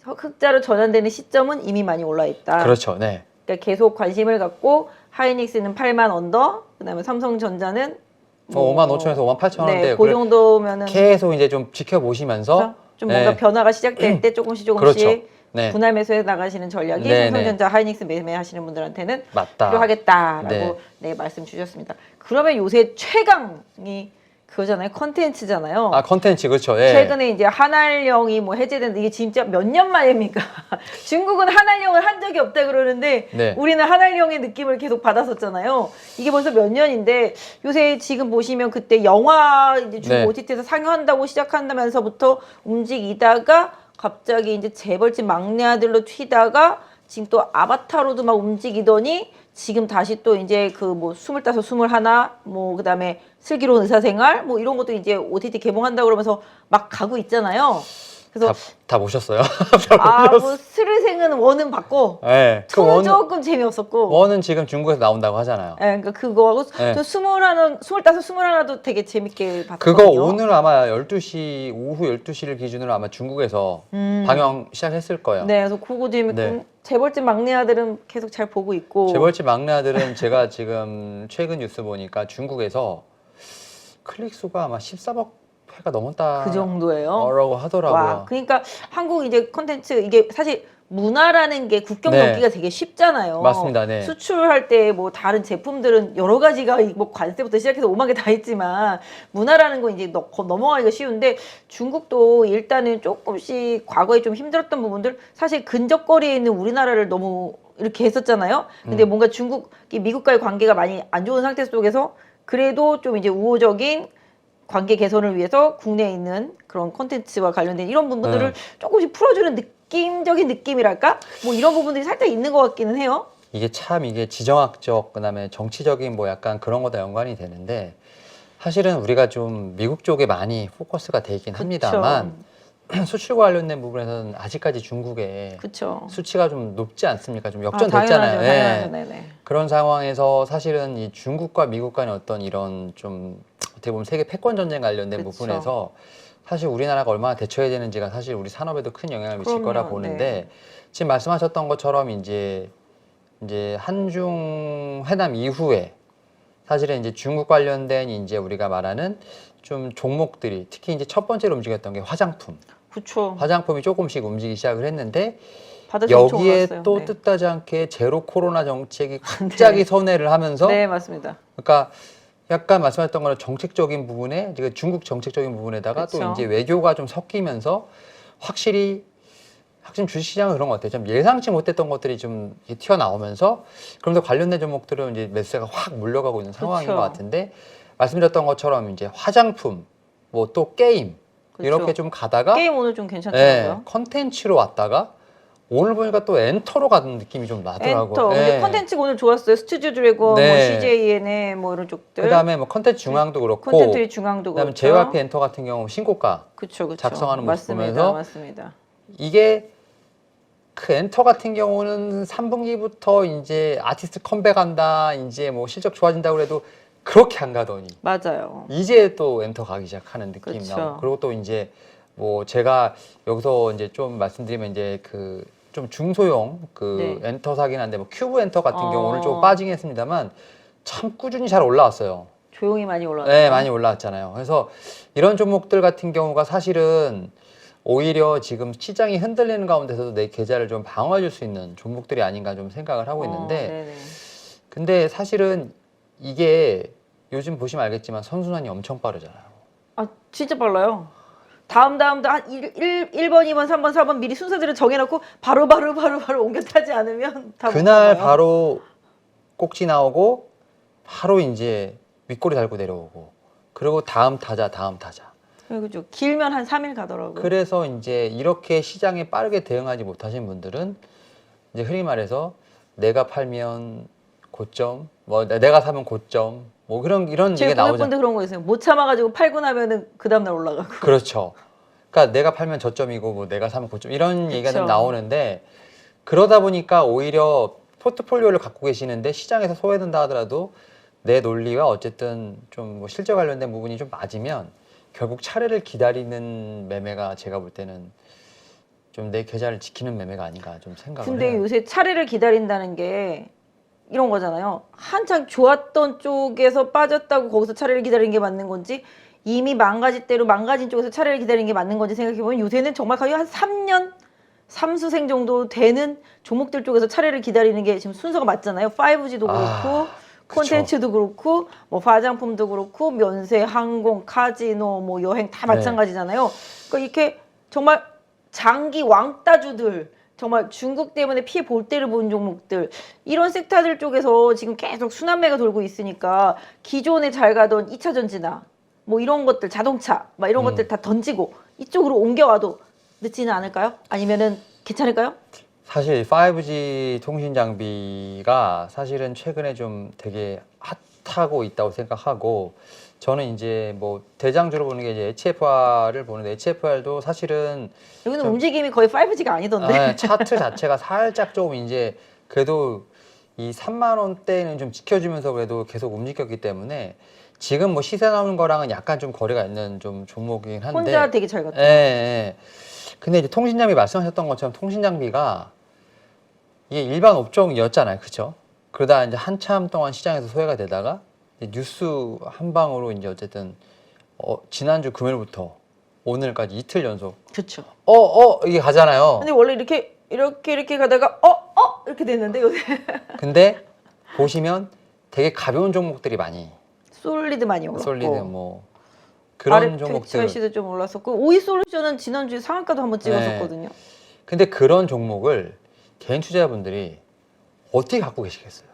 흑자로 전환되는 시점은 이미 많이 올라 있다. 그렇죠. 네. 그러니까 계속 관심을 갖고 하이닉스는 8만 언더, 그다음에 삼성전자는 5만 5천에서 5만 8천 원대 네, 그 정도면은 계속 이제 좀 지켜보시면서 좀 뭔가 네. 변화가 시작될 때 조금씩 그렇죠. 네. 분할 매수해 나가시는 전략이 네, 삼성전자 하이닉스 매매하시는 분들한테는 맞다. 필요하겠다라고 네. 네, 말씀 주셨습니다. 그러면 요새 최강이 그거잖아요. 컨텐츠잖아요. 아 컨텐츠 그렇죠. 예. 최근에 이제 한알령이 뭐 해제됐는데 이게 진짜 몇 년 만입니까? 중국은 한알령을 한 적이 없다 그러는데 네. 우리는 한알령의 느낌을 계속 받았었잖아요. 이게 벌써 몇 년인데 요새 지금 보시면 그때 영화 이제 중국 네. OTT에서 상영한다고 시작한다면서부터 움직이다가 갑자기 이제 재벌집 막내 아들로 튀다가 지금 또 아바타로도 막 움직이더니 지금 다시 또 이제 그 뭐 25, 21, 뭐 그다음에 슬기로운 의사생활 뭐 이런 것도 이제 OTT 개봉한다고 그러면서 막 가고 있잖아요. 그래서 다 모셨어요. 뭐 스르생은 원은 받고 네, 그 투는 원은 조금 재미없었고. 원은 지금 중국에서 나온다고 하잖아요. 예, 그러니까 그거하고 네. 저 21, 25, 21도 되게 재밌게 봤거든요. 그거 오늘 아마 12시 오후 12시를 기준으로 아마 중국에서 방영 시작했을 거예요. 네, 그래서 그거 재밌고 네. 재벌집 막내 아들은 계속 잘 보고 있고. 재벌집 막내 아들은 제가 지금 최근 뉴스 보니까 중국에서 클릭 수가 아마 14억 회가 넘었다. 그 정도예요. 라고 하더라고요. 와, 그러니까 한국 이제 콘텐츠 이게 사실 문화라는 게 국경 네. 넘기가 되게 쉽잖아요. 맞습니다. 네. 수출할 때 뭐 다른 제품들은 여러 가지가 뭐 관세부터 시작해서 오만 개 다 있지만 문화라는 건 이제 넘어가기가 쉬운데 중국도 일단은 조금씩 과거에 좀 힘들었던 부분들 사실 근접거리에 있는 우리나라를 너무 이렇게 했었잖아요. 근데 뭔가 중국이 미국과의 관계가 많이 안 좋은 상태 속에서 그래도 좀 이제 우호적인 관계 개선을 위해서 국내에 있는 그런 콘텐츠와 관련된 이런 부분들을 조금씩 풀어주는 느낌적인 느낌이랄까? 뭐 이런 부분들이 살짝 있는 것 같기는 해요. 이게 참 이게 지정학적 그다음에 정치적인 뭐 약간 그런 거다 연관이 되는데 사실은 우리가 좀 미국 쪽에 많이 포커스가 돼 있긴 합니다만 수출과 관련된 부분에서는 아직까지 중국의 그렇죠. 수치가 좀 높지 않습니까? 좀 역전됐잖아요. 당연하죠, 예. 당연하죠. 네네. 그런 상황에서 사실은 이 중국과 미국 간의 어떤 이런 좀 어떻게 보면 세계 패권 전쟁 관련된 그쵸. 부분에서 사실 우리나라가 얼마나 대처해야 되는지가 사실 우리 산업에도 큰 영향을 미칠 그럼요, 거라 보는데 네. 지금 말씀하셨던 것처럼 이제 한중 회담 이후에 사실은 이제 중국 관련된 이제 우리가 말하는 좀 종목들이 특히 이제 첫 번째로 움직였던 게 화장품. 그렇죠. 화장품이 조금씩 움직이기 시작을 했는데 바다에서 엄청 여기에 올랐어요. 또 네. 뜻하지 않게 제로 코로나 정책이 갑자기 선회를 하면서 네, 맞습니다. 그러니까 약간 말씀하셨던 거는 정책적인 부분에 이제 중국 정책적인 부분에다가 또 그쵸. 이제 외교가 좀 섞이면서 확실히 주식시장은 그런 것 같아요. 좀 예상치 못했던 것들이 좀 이렇게 튀어나오면서 그러면서 관련된 종목들은 이제 매수세가 확 몰려가고 있는 상황인 그쵸. 것 같은데 말씀드렸던 것처럼 이제 화장품 뭐 또 게임 그쵸. 이렇게 좀 가다가 게임 오늘 좀 괜찮더라고요. 컨텐츠로 왔다가 오늘 보니까 또 엔터로 가는 느낌이 좀 나더라고요. 엔터. 근데 컨텐츠가 오늘 좋았어요. 스튜디오 드래곤, 뭐 네. CJNA 뭐 이런 쪽들. 그다음에 뭐 컨텐츠 중앙도 그렇고 콘텐츠의 중앙도 그다음에 그렇죠. JYP 엔터 같은 경우 신고가 그쵸. 작성하는 모습 맞습니다. 보면서 맞습니다. 이게 그 엔터 같은 경우는 3분기부터 이제 아티스트 컴백한다, 이제 뭐 실적 좋아진다고 그래도 그렇게 안 가더니 맞아요. 이제 또 엔터 가기 시작하는 느낌이 그쵸. 나고 그리고 또 이제 뭐 제가 여기서 이제 좀 말씀드리면 이제 그 좀 중소형 그 네. 엔터 사긴 한데 뭐 큐브 엔터 같은 경우 오늘 좀 어. 빠지긴 했습니다만 참 꾸준히 잘 올라왔어요. 조용히 많이 올라왔어요. 네, 많이 올라왔잖아요. 그래서 이런 종목들 같은 경우가 사실은 오히려 지금 시장이 흔들리는 가운데서도 내 계좌를 좀 방어해 줄 수 있는 종목들이 아닌가 좀 생각을 하고 있는데 네네. 근데 사실은 이게 요즘 보시면 알겠지만 선순환이 엄청 빠르잖아요. 아, 진짜 빨라요. 다음 한 1번, 2번, 3번, 4번 미리 순서대로 정해놓고 바로 옮겨 타지 않으면 다 그날 못 가요. 바로 꼭지 나오고 바로 이제 윗꼬리 달고 내려오고 그리고 다음 타자. 그죠. 길면 한 3일 가더라고요. 그래서 이제 이렇게 시장에 빠르게 대응하지 못하신 분들은 이제 흔히 말해서 내가 팔면 고점, 뭐 내가 사면 고점, 뭐 이런 제 얘기가 나오잖아요. 고객분들 그런 거 있어요. 못 참아가지고 팔고 나면은 그 다음날 올라가고. 그렇죠. 그러니까 내가 팔면 저점이고 뭐 내가 사면 고점 이런 얘기가 좀 그쵸. 나오는데 그러다 보니까 오히려 포트폴리오를 갖고 계시는데 시장에서 소외된다 하더라도 내 논리와 어쨌든 좀 뭐 실적 관련된 부분이 좀 맞으면 결국 차례를 기다리는 매매가 제가 볼 때는 좀 내 계좌를 지키는 매매가 아닌가 좀 생각을 근데 해요. 요새 차례를 기다린다는 게 이런 거잖아요. 한창 좋았던 쪽에서 빠졌다고 거기서 차례를 기다리는 게 맞는 건지 이미 망가질 대로 망가진 쪽에서 차례를 기다리는 게 맞는 건지 생각해보면 요새는 정말 거의 한 3년 삼수생 정도 되는 종목들 쪽에서 차례를 기다리는 게 지금 순서가 맞잖아요. 5G도 그렇고 콘텐츠도 그렇고 뭐 화장품도 그렇고 면세, 항공, 카지노, 뭐 여행 다 마찬가지잖아요. 그러니까 이렇게 정말 장기 왕따주들 정말 중국 때문에 피해 볼 때를 본 종목들 이런 섹터들 쪽에서 지금 계속 순환매가 돌고 있으니까 기존에 잘 가던 2차 전지나 뭐 이런 것들 자동차 막 이런 것들 다 던지고 이쪽으로 옮겨와도 늦지는 않을까요? 아니면은 괜찮을까요? 사실 5G 통신 장비가 사실은 최근에 좀 되게 핫하고 있다고 생각하고 저는 이제 뭐 대장주로 보는 게 이제 HFR을 보는데 HFR도 사실은 여기는 움직임이 거의 5G가 아니던데. 차트 자체가 살짝 좀 이제 그래도 이 3만 원대는 좀 지켜주면서 그래도 계속 움직였기 때문에 지금 뭐 시세 나오는 거랑은 약간 좀 거리가 있는 좀 종목이긴 한데 혼자 되게 잘 갔죠. 예, 예. 근데 이제 통신장비 말씀하셨던 것처럼 통신장비가 이게 일반 업종이었잖아요, 그렇죠? 그러다 이제 한참 동안 시장에서 소외가 되다가 이제 뉴스 한 방으로 이제 어쨌든 지난주 금요일부터 오늘까지 이틀 연속 그렇죠. 이게 가잖아요. 근데 원래 이렇게 가다가 이렇게 됐는데 요새 근데 보시면 되게 가벼운 종목들이 많이 솔리드 많이 올랐고. 솔리드 뭐 그런 종목들. RFX도 좀 올랐었고 오이솔루션은 지난주에 상한가도 한번 찍었었거든요. 근데 그런 종목을 개인 투자자분들이 어떻게 갖고 계시겠어요?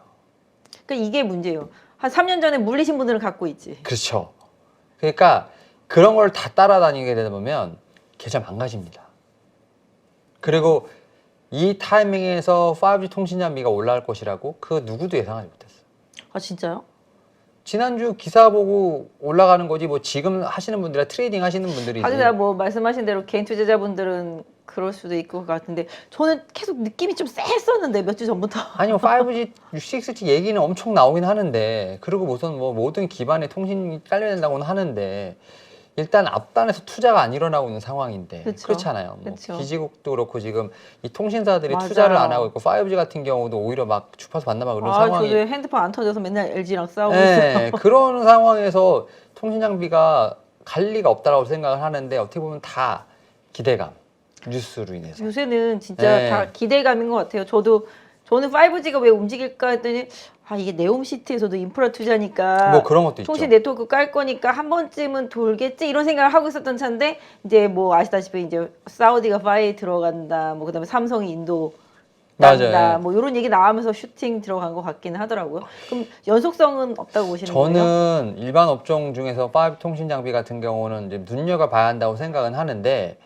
그러니까 이게 문제예요. 한 3년 전에 물리신 분들은 갖고 있지. 그렇죠. 그러니까 그런 걸 다 따라다니게 되다 보면 계좌 망가집니다. 그리고 이 타이밍에서 5G 통신장비가 올라갈 것이라고 그 누구도 예상하지 못했어요. 아 진짜요? 지난주 기사 보고 올라가는 거지 뭐 지금 하시는 분들이나 트레이딩 하시는 분들이지. 하기야 뭐 말씀하신 대로 개인 투자자분들은 그럴 수도 있을 것 같은데 저는 계속 느낌이 좀 쎄했었는데 몇 주 전부터. 아니 뭐 5G, 6G 얘기는 엄청 나오긴 하는데 그리고 무슨 뭐 모든 기반에 통신이 깔려야 된다고는 하는데 일단 앞단에서 투자가 안 일어나고 있는 상황인데 그쵸. 그렇잖아요. 뭐 그쵸. 기지국도 그렇고 지금 이 통신사들이 맞아요. 투자를 안 하고 있고 5G 같은 경우도 오히려 막 주파수 반납하고 그런 상황이. 저도 핸드폰 안 터져서 맨날 LG랑 싸우고 있어요. 네, 그런 상황에서 통신 장비가 갈 리가 없다라고 생각을 하는데 어떻게 보면 다 기대감, 뉴스로 인해서. 요새는 진짜 네. 다 기대감인 것 같아요. 저는 5G가 왜 움직일까 했더니 이게 네옴시티에서도 인프라 투자니까 뭐 그런 것도 통신 있죠. 네트워크 깔 거니까 한 번쯤은 돌겠지 이런 생각을 하고 있었던 차인데 이제 뭐 아시다시피 이제 사우디가 5G 들어간다 뭐 그다음에 삼성이 인도 맞아요. 난다 뭐 이런 얘기 나오면서 슈팅 들어간 것 같기는 하더라고요. 그럼 연속성은 없다고 보시는 거예요? 저는 일반 업종 중에서 5G 통신 장비 같은 경우는 이제 눈여겨봐야 한다고 생각은 하는데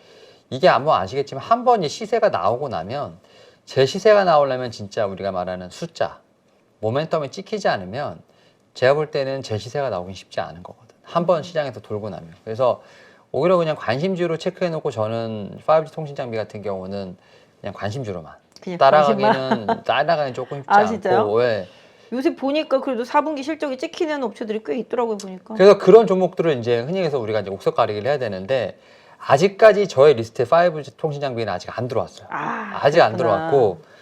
이게 아마 아시겠지만 한 번 이 시세가 나오고 나면 제 시세가 나오려면 진짜 우리가 말하는 숫자 모멘텀이 찍히지 않으면 제가 볼 때는 제 시세가 나오긴 쉽지 않은 거거든. 한 번 시장에서 돌고 나면. 그래서 오히려 그냥 관심주로 체크해 놓고 저는 5G 통신 장비 같은 경우는 그냥 관심주로만 그냥 따라가기는 조금 쉽지 않고. 진짜요? 왜? 요새 보니까 그래도 4분기 실적이 찍히는 업체들이 꽤 있더라고요 보니까. 그래서 그런 종목들을 이제 흔히 해서 우리가 이제 옥석 가리기를 해야 되는데 아직까지 저의 리스트에 5G 통신 장비는 아직 안 들어왔어요. 아직 안 그렇구나. 들어왔고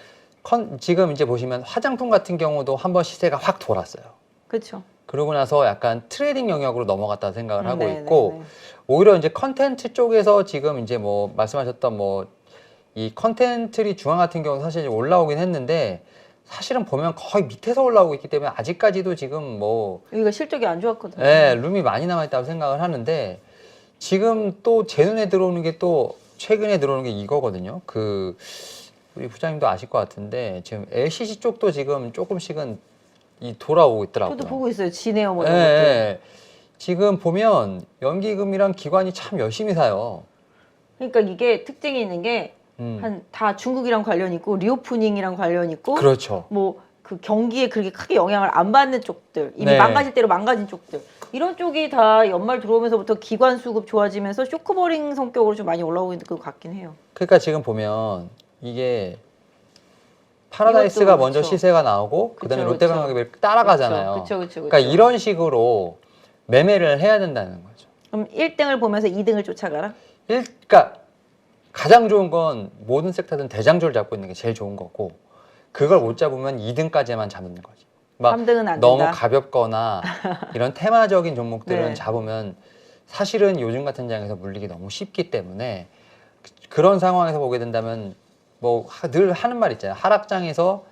지금 이제 보시면 화장품 같은 경우도 한번 시세가 확 돌았어요. 그렇죠. 그러고 나서 약간 트레이딩 영역으로 넘어갔다 생각을 하고 네네네. 있고 오히려 이제 컨텐츠 쪽에서 지금 이제 뭐 말씀하셨던 뭐 이 컨텐츠리 중앙 같은 경우는 사실 올라오긴 했는데 사실은 보면 거의 밑에서 올라오고 있기 때문에 아직까지도 지금 뭐 여기가 실적이 안 좋았거든요. 룸이 많이 남아있다고 생각을 하는데 지금 또 제 눈에 들어오는 게 또 최근에 들어오는 게 이거거든요. 우리 부장님도 아실 것 같은데 지금 LCC 쪽도 지금 조금씩은 돌아오고 있더라고요. 저도 보고 있어요. 지네어 뭐 예, 이런 것들. 예. 지금 보면 연기금이랑 기관이 참 열심히 사요. 그러니까 이게 특징이 있는 게 다 중국이랑 관련 있고 리오프닝이랑 관련 있고 그렇죠. 뭐 그 경기에 그렇게 크게 영향을 안 받는 쪽들 이미 네. 망가질 대로 망가진 쪽들 이런 쪽이 다 연말 들어오면서부터 기관 수급 좋아지면서 쇼크버링 성격으로 좀 많이 올라오고 있는 것 같긴 해요. 그러니까 지금 보면 이게 파라다이스가 이것도 먼저 그쵸. 시세가 나오고 그다음에 그쵸, 롯데관광이 따라가잖아요. 그쵸. 그러니까 이런 식으로 매매를 해야 된다는 거죠. 그럼 1등을 보면서 2등을 쫓아가라? 그러니까 가장 좋은 건 모든 섹터든 대장주를 잡고 있는 게 제일 좋은 거고 그걸 못 잡으면 2등까지만 잡는 거지. 막 3등은 안 너무 된다. 가볍거나 이런 테마적인 종목들은 네. 잡으면 사실은 요즘 같은 장에서 물리기 너무 쉽기 때문에 그런 상황에서 보게 된다면 뭐 늘 하는 말 있잖아요. 하락장에서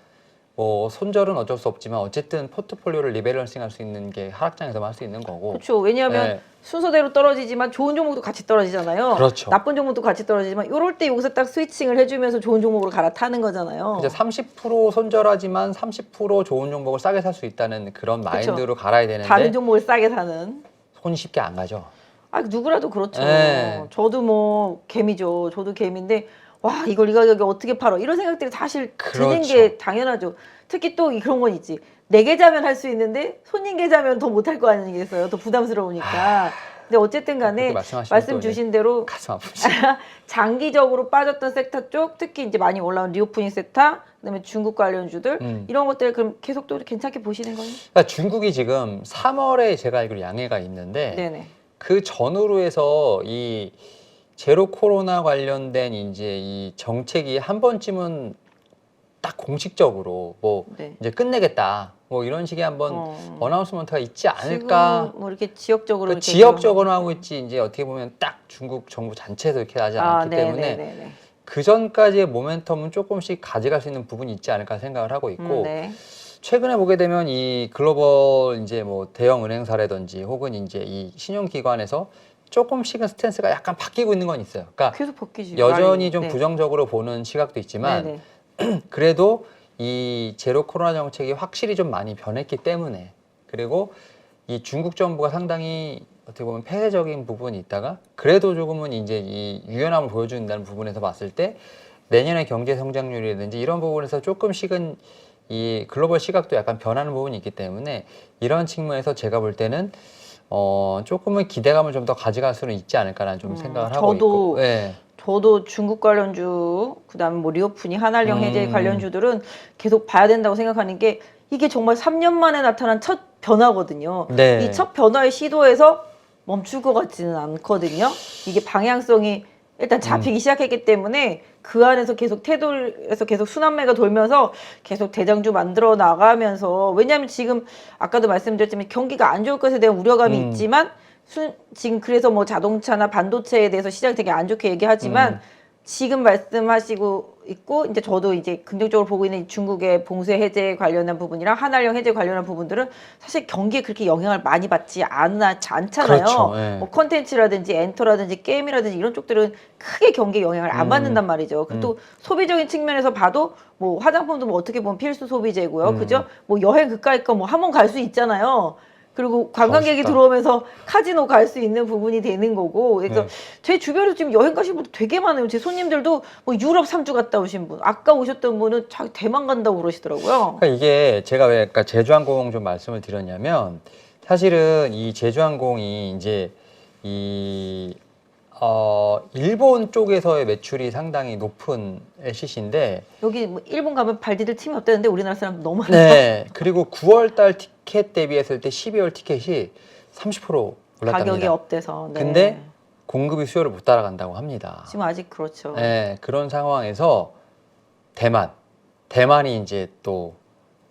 뭐 손절은 어쩔 수 없지만 어쨌든 포트폴리오를 리밸런싱 할 수 있는 게 하락장에서만 할 수 있는 거고. 그렇죠. 왜냐하면 네. 순서대로 떨어지지만 좋은 종목도 같이 떨어지잖아요. 그렇죠. 나쁜 종목도 같이 떨어지지만 이럴 때 여기서 딱 스위칭을 해주면서 좋은 종목으로 갈아타는 거잖아요. 이제 30% 손절하지만 30% 좋은 종목을 싸게 살 수 있다는 그런 마인드로 갈아야 되는데 다른 종목을 싸게 사는. 손이 쉽게 안 가죠. 누구라도 그렇죠. 네. 저도 뭐 개미죠. 저도 개미인데 와 이걸 이 가격에 어떻게 팔어 이런 생각들이 사실 드는 그렇죠. 게 당연하죠. 특히 또 그런 건 있지. 내 계좌면 할 수 있는데 손님 계좌면 더 못할 거 아니겠어요. 더 부담스러우니까. 근데 어쨌든 간에 그렇게 말씀하시면 말씀 또 이제 주신 대로 가슴 아프지. 장기적으로 빠졌던 섹터 쪽 특히 이제 많이 올라온 리오프닝 섹터 그다음에 중국 관련주들 이런 것들 그럼 계속 또 괜찮게 보시는 거예요? 그러니까 중국이 지금 3월에 제가 알기로 양해가 있는데 네네. 그 전후로 해서 이 제로 코로나 관련된 이제 이 정책이 한 번쯤은 딱 공식적으로 뭐 네. 이제 끝내겠다 뭐 이런 식의 한번 어나운스먼트가 있지 않을까. 지금 뭐 이렇게 지역적으로 그 이렇게 지역적으로 하고 있지 이제 어떻게 보면 딱 중국 정부 전체에서 이렇게 하지 않기 때문에 네네네네. 그 전까지의 모멘텀은 조금씩 가져갈 수 있는 부분이 있지 않을까 생각을 하고 있고 네. 최근에 보게 되면 이 글로벌 이제 뭐 대형 은행사라든지 혹은 이제 이 신용기관에서 조금씩은 스탠스가 약간 바뀌고 있는 건 있어요. 그러니까 계속 바뀌지. 여전히 좀 네. 부정적으로 보는 시각도 있지만 네네. 그래도 이 제로 코로나 정책이 확실히 좀 많이 변했기 때문에 그리고 이 중국 정부가 상당히 어떻게 보면 폐쇄적인 부분이 있다가 그래도 조금은 이제 이 유연함을 보여준다는 부분에서 봤을 때 내년의 경제 성장률이라든지 이런 부분에서 조금씩은 이 글로벌 시각도 약간 변하는 부분이 있기 때문에 이런 측면에서 제가 볼 때는 조금은 기대감을 좀 더 가져갈 수는 있지 않을까라는 좀 생각을 하고 있고. 네. 저도 중국 관련주, 그다음에 뭐 리오프닝, 한알령 해제 관련주들은 계속 봐야 된다고 생각하는 게 이게 정말 3년 만에 나타난 첫 변화거든요. 네. 이 첫 변화의 시도에서 멈출 것 같지는 않거든요. 이게 방향성이 일단 잡히기 시작했기 때문에 그 안에서 계속 태돌에서 계속 순환매가 돌면서 계속 대장주 만들어 나가면서 왜냐하면 지금 아까도 말씀드렸지만 경기가 안 좋을 것에 대한 우려감이 있지만 지금 그래서 뭐 자동차나 반도체에 대해서 시장이 되게 안 좋게 얘기하지만 지금 말씀하시고 있고 이제 저도 이제 긍정적으로 보고 있는 중국의 봉쇄 해제 관련한 부분이랑 한알령 해제 관련한 부분들은 사실 경기에 그렇게 영향을 많이 받지 않잖아요. 그렇죠. 예. 뭐 컨텐츠라든지 엔터라든지 게임이라든지 이런 쪽들은 크게 경기에 영향을 안 받는단 말이죠. 그리고 또 소비적인 측면에서 봐도 뭐 화장품도 뭐 어떻게 보면 필수 소비재고요. 그죠? 뭐 여행 그까이 거 뭐 한 번 갈 수 있잖아요. 그리고 관광객이 멋있다. 들어오면서 카지노 갈 수 있는 부분이 되는 거고 그래서 제 주변에서 지금 여행 가신 분들 되게 많아요. 제 손님들도 뭐 유럽 3주 갔다 오신 분 아까 오셨던 분은 자기 대만 간다고 그러시더라고요. 그러니까 이게 제가 왜 아까 제주항공 좀 말씀을 드렸냐면 사실은 이 제주항공이 이제 이 일본 쪽에서의 매출이 상당히 높은 LCC인데 여기 뭐 일본 가면 발 디딜 틈이 없다는데 우리나라 사람 너무 많아요. 네. 그리고 9월 달 티켓 대비했을 때 12월 티켓이 30% 올랐답니다. 가격이 업돼서. 네. 근데 공급이 수요를 못 따라간다고 합니다. 지금 아직 그렇죠. 네, 그런 상황에서 대만이 이제 또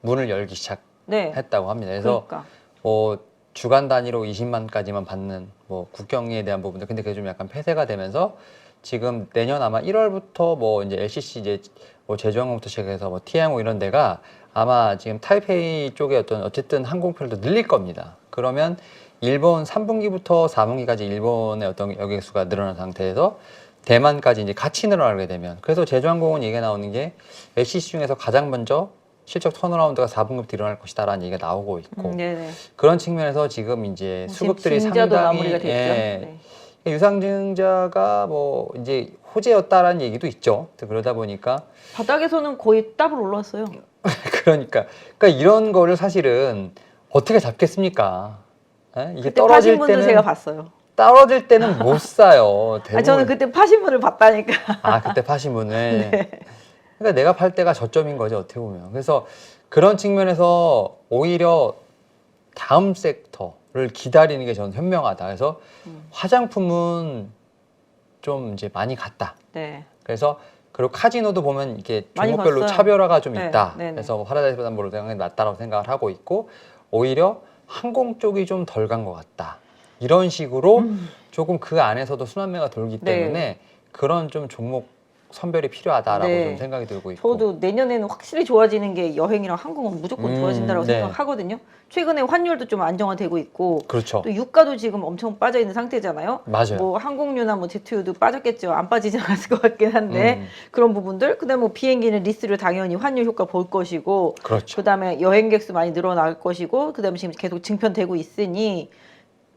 문을 열기 시작했다고 합니다. 그래서 그러니까. 뭐 주간 단위로 20만까지만 받는 뭐 국경에 대한 부분들 근데 그게 좀 약간 폐쇄가 되면서 지금 내년 아마 1월부터 뭐 이제 LCC 이제 뭐 제주항공부터 시작해서 뭐 TMO 이런 데가 아마 지금 타이페이 쪽에 어쨌든 항공편도 늘릴 겁니다. 그러면 일본 3분기부터 4분기까지 일본의 어떤 여객수가 늘어난 상태에서 대만까지 이제 같이 늘어나게 되면 그래서 제주항공은 얘기가 나오는 게 LCC 중에서 가장 먼저 실적 턴어라운드가 4분기부터 일어날 것이다라는 얘기가 나오고 있고 네네. 그런 측면에서 지금 이제 수급들이 징자도 상당히 마무리가 됐죠. 네. 유상증자가 뭐 이제 호재였다라는 얘기도 있죠. 그러다 보니까 바닥에서는 거의 더블 올라왔어요. 그러니까 이런 거를 사실은 어떻게 잡겠습니까? 예? 이게 그때 파신 분들 제가 봤어요. 떨어질 때는 못 사요. 아, 저는 그때 파신 분을 봤다니까. 아 그때 파신 분을. 네. 그러니까 내가 팔 때가 저점인 거죠 어떻게 보면. 그래서 그런 측면에서 오히려 다음 섹터를 기다리는 게 저는 현명하다. 그래서 화장품은 좀 이제 많이 갔다. 네. 그래서 그리고 카지노도 보면 이게 많이 종목별로 갔어요. 차별화가 좀 네, 있다. 네네. 그래서 뭐 파라다이스 담보로 당연히 낫다라고 생각을 하고 있고 오히려 항공 쪽이 좀 덜 간 것 같다. 이런 식으로 조금 그 안에서도 순환매가 돌기 네. 때문에 그런 좀 종목 선별이 필요하다라고 네. 좀 생각이 들고 있고. 저도 내년에는 확실히 좋아지는 게 여행이랑 항공은 무조건 좋아진다고 네. 생각하거든요. 최근에 환율도 좀 안정화되고 있고 그렇죠. 또 유가도 지금 엄청 빠져 있는 상태잖아요. 맞아요. 뭐 항공유나 뭐 제트유도 빠졌겠죠. 안 빠지진 않았을 것 같긴 한데 그런 부분들. 그다음에 뭐 비행기는 리스를 당연히 환율 효과 볼 것이고, 그렇죠. 그다음에 여행객 수 많이 늘어날 것이고, 그다음에 지금 계속 증편되고 있으니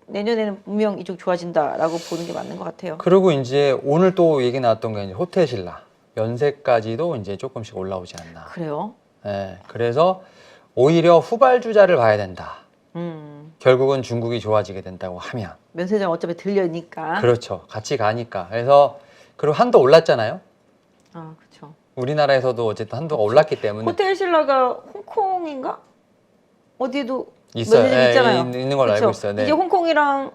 내년에는 분명 이쪽 좋아진다라고 보는 게 맞는 것 같아요. 그리고 이제 오늘 또 얘기 나왔던 게 이제 호텔 신라. 연세까지도 이제 조금씩 올라오지 않나. 그래요? 예, 그래서 오히려 후발주자를 봐야 된다. 결국은 중국이 좋아지게 된다고 하면. 면세점 어차피 들려니까. 그렇죠. 같이 가니까. 그래서 그리고 한도 올랐잖아요. 아, 그렇죠. 우리나라에서도 어쨌든 한도가 올랐기 때문에 호텔 신라가 홍콩인가? 어디에도 있어요. 면세점 예, 있잖아요. 있는 걸로 알고 그쵸? 있어요. 네. 이제 홍콩이랑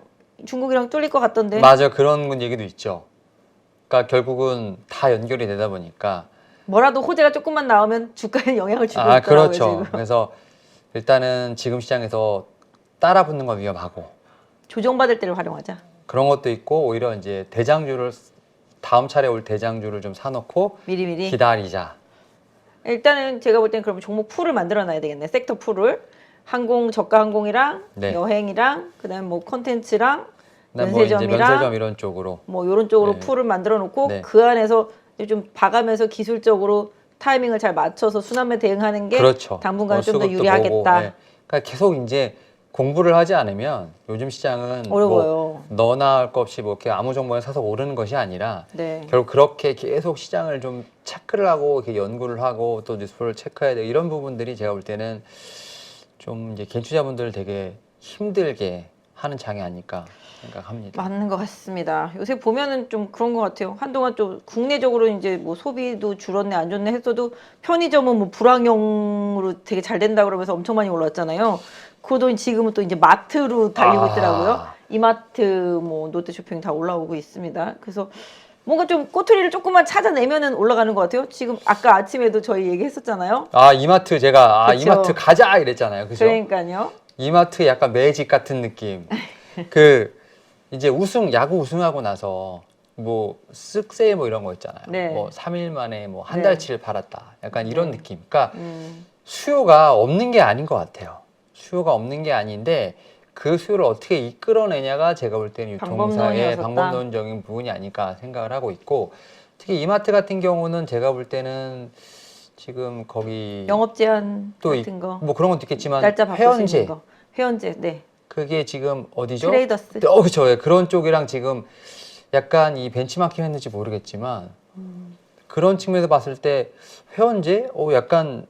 중국이랑 뚫릴 것 같던데. 맞아, 그런 얘기도 있죠. 그러니까 결국은 다 연결이 되다 보니까 뭐라도 호재가 조금만 나오면 주가에 영향을 주고 있더라고요. 그렇죠. 지금. 그래서 일단은 지금 시장에서 따라 붙는 건 위험하고 조정받을 때를 활용하자. 그런 것도 있고 오히려 이제 대장주를 다음 차례 올 대장주를 좀 사놓고 미리미리. 기다리자. 일단은 제가 볼 땐 그러면 종목 풀을 만들어 놔야 되겠네. 섹터 풀을. 항공, 저가 항공이랑 네. 여행이랑 그다음에 뭐 컨텐츠랑 그다음 뭐 이제 면세점이랑 면세점 이런 쪽으로 뭐 이런 쪽으로 네. 풀을 만들어 놓고 네. 그 안에서 좀 봐가면서 기술적으로 타이밍을 잘 맞춰서 순환매 대응하는 게 그렇죠. 당분간 좀 더 수급도 유리하겠다. 보고, 네. 그러니까 계속 이제 공부를 하지 않으면 요즘 시장은 어려워요. 뭐 너나 할 것 없이 뭐 이렇게 아무 정보나 사서 오르는 것이 아니라 네. 결국 그렇게 계속 시장을 좀 체크를 하고 이렇게 연구를 하고 또 뉴스를 체크해야 돼 이런 부분들이 제가 볼 때는 좀 이제 개인 투자분들 되게 힘들게 하는 장이 아닐까 생각합니다. 맞는 것 같습니다. 요새 보면은 좀 그런 것 같아요. 한동안 좀 국내적으로 이제 뭐 소비도 줄었네 안 좋네 했어도 편의점은 뭐 불황용으로 되게 잘 된다 그러면서 엄청 많이 올랐잖아요. 그것도 지금은 또 이제 마트로 달리고 있더라고요. 이마트 뭐 롯데쇼핑 다 올라오고 있습니다. 그래서 뭔가 좀 꼬투리를 조금만 찾아내면은 올라가는 것 같아요. 지금 아까 아침에도 저희 얘기했었잖아요. 이마트 제가 그쵸. 이마트 가자 이랬잖아요. 그죠? 그러니까요. 이마트 약간 매직 같은 느낌. 그 이제 야구 우승하고 나서 뭐 쓱세 뭐 이런 거 있잖아요. 네. 뭐 3일 만에 뭐 한 네. 달치를 팔았다. 약간 이런 네. 느낌. 그러니까 음. 수요가 없는 게 아닌 것 같아요. 수요가 없는 게 아닌데 그 수요를 어떻게 이끌어내냐가 제가 볼 때는 유통사의 방법론이었었다. 방법론적인 부분이 아닐까 생각을 하고 있고 특히 이마트 같은 경우는 제가 볼 때는 지금 거기 영업 제한 또 같은 거. 뭐 그런 것도 있겠지만 날짜 바꿀 수 있는 회원제 거. 회원제. 네. 그게 지금 어디죠? 트레이더스. 그렇죠. 예, 그런 쪽이랑 지금 약간 이 벤치마킹 했는지 모르겠지만 그런 측면에서 봤을 때 회원제 약간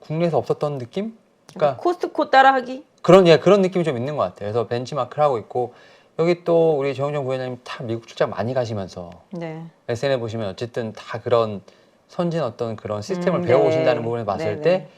국내에서 없었던 느낌? 그러니까 코스트코 따라하기. 그런 느낌이 좀 있는 것 같아요. 그래서 벤치마크를 하고 있고 여기 또 우리 정영정 부회장님 다 미국 출장 많이 가시면서 네. SNS에 보시면 어쨌든 다 그런 선진 어떤 그런 시스템을 네. 배워오신다는 부분을 봤을 네, 때 네.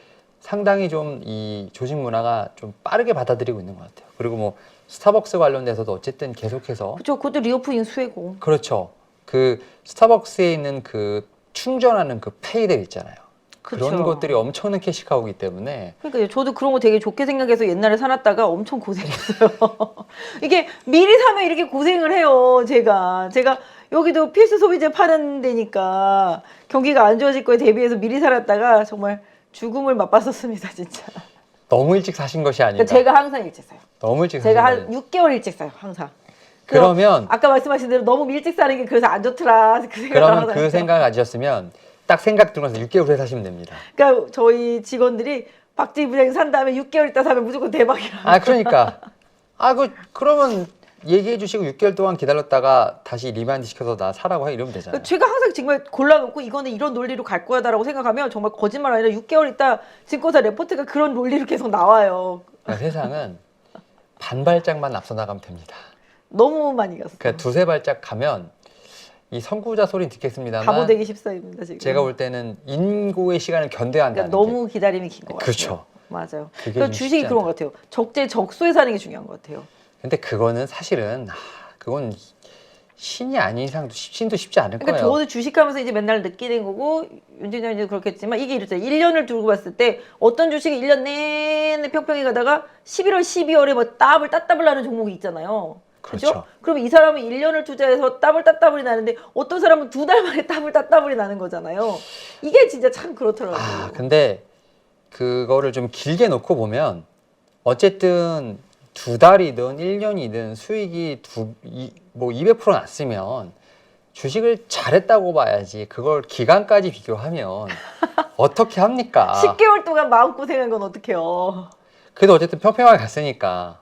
상당히 좀 이 조직 문화가 좀 빠르게 받아들이고 있는 것 같아요. 그리고 뭐 스타벅스 관련돼서도 어쨌든 계속해서 그렇죠. 그것도 리오프닝 수혜고. 그렇죠. 그 스타벅스에 있는 그 충전하는 그 페이들 있잖아요. 그런 그쵸. 것들이 엄청난 캐시카우기 때문에 그러니까 저도 그런 거 되게 좋게 생각해서 옛날에 사놨다가 엄청 고생했어요. 이게 미리 사면 이렇게 고생을 해요. 제가 여기도 필수 소비재 파는 데니까 경기가 안 좋아질 거에 대비해서 미리 사놨다가 정말 죽음을 맛봤었습니다, 진짜. 너무 일찍 사신 것이 아닌가. 그러니까 제가 항상 일찍 사요. 너무 일찍 제가 사신 한 6개월 일찍 사요, 항상. 그러면 아까 말씀하신 대로 너무 일찍 사는 게 그래서 안 좋더라. 그 생각을 그러면 항상 그 했어요. 생각 가지셨으면 딱 생각 들면서 6개월 후에 사시면 됩니다. 그러니까 저희 직원들이 박지희 부장이 산 다음에 6개월 있다 사면 무조건 대박이라. 그러니까 그러면 얘기해 주시고 6개월 동안 기다렸다가 다시 리마인드 시켜서 나 사라고 해 이러면 되잖아요. 제가 항상 정말 골라놓고 이거는 이런 논리로 갈 거야다라고 생각하면 정말 거짓말 아니라 6개월 있다 증권사 레포트가 그런 논리로 계속 나와요. 그러니까 세상은 반발짝만 앞서 나가면 됩니다. 너무 많이 갔어요. 그러니까 두세 발짝 가면 이 선구자 소리 듣겠습니다만 바보 되기 십사입니다 지금. 제가 볼 때는 인고의 시간을 견뎌야 한다는 그러니까 너무 기다림이 긴 것 같아요. 그렇죠. 맞아요. 그게 그러니까 좀 주식이 쉽지 그런 것 같아요. 적재적소에 사는 게 중요한 것 같아요. 근데 그거는 사실은 그건 신이 아닌 이상 신도 쉽지 않을 그러니까 거예요. 저도 주식하면서 이제 맨날 느끼는 거고 윤진장님도 그렇겠지만 이게 이렇죠. 1년을 두고 봤을 때 어떤 주식이 1년 내내 평평히 가다가 11월, 12월에 뭐 따블 나는 종목이 있잖아요. 그렇죠? 그렇죠. 그럼 이 사람은 1년을 투자해서 따블이 나는데 어떤 사람은 2달 만에 따블이 나는 거잖아요. 이게 진짜 참 그렇더라고요. 근데 그거를 좀 길게 놓고 보면 어쨌든 2달이든 1년이든 수익이 200% 났으면 주식을 잘했다고 봐야지 그걸 기간까지 비교하면 어떻게 합니까? 10개월 동안 마음고생한 건 어떡해요. 그래도 어쨌든 평평하게 갔으니까.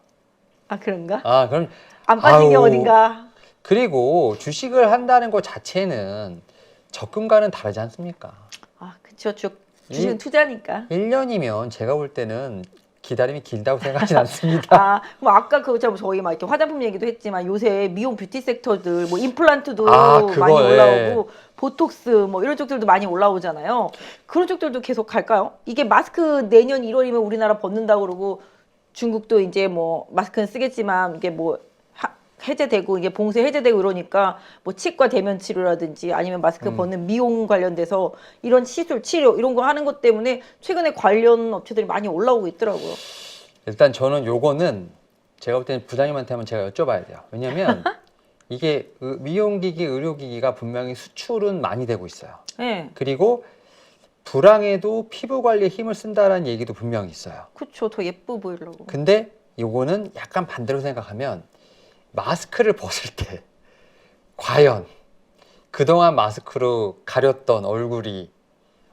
아 그런가? 그럼 안 빠진 게 아유. 어딘가. 그리고 주식을 한다는 것 자체는 적금과는 다르지 않습니까? 아, 그쵸. 주식은 투자니까. 1년이면 제가 볼 때는 기다림이 길다고 생각하지 않습니다. 아, 뭐 아까 그처럼 저희 막 이렇게 화장품 얘기도 했지만 요새 미용 뷰티 섹터들 뭐 임플란트도 그거, 많이 예. 올라오고 보톡스 뭐 이런 쪽들도 많이 올라오잖아요. 그런 쪽들도 계속 갈까요? 이게 마스크 내년 1월이면 우리나라 벗는다고 그러고 중국도 이제 뭐 마스크는 쓰겠지만 이게 뭐 해제되고 이게 봉쇄 해제되고 이러니까 뭐 치과 대면 치료라든지 아니면 마스크 벗는 미용 관련돼서 이런 시술 치료 이런 거 하는 것 때문에 최근에 관련 업체들이 많이 올라오고 있더라고요. 일단 저는 요거는 제가 볼 때는 부장님한테 한번 제가 여쭤봐야 돼요. 왜냐면 이게 미용기기, 의료기기가 분명히 수출은 많이 되고 있어요. 네. 그리고 불황에도 피부 관리에 힘을 쓴다라는 얘기도 분명히 있어요. 그쵸. 더 예뻐 보이려고. 근데 요거는 약간 반대로 생각하면 마스크를 벗을 때 과연 그동안 마스크로 가렸던 얼굴이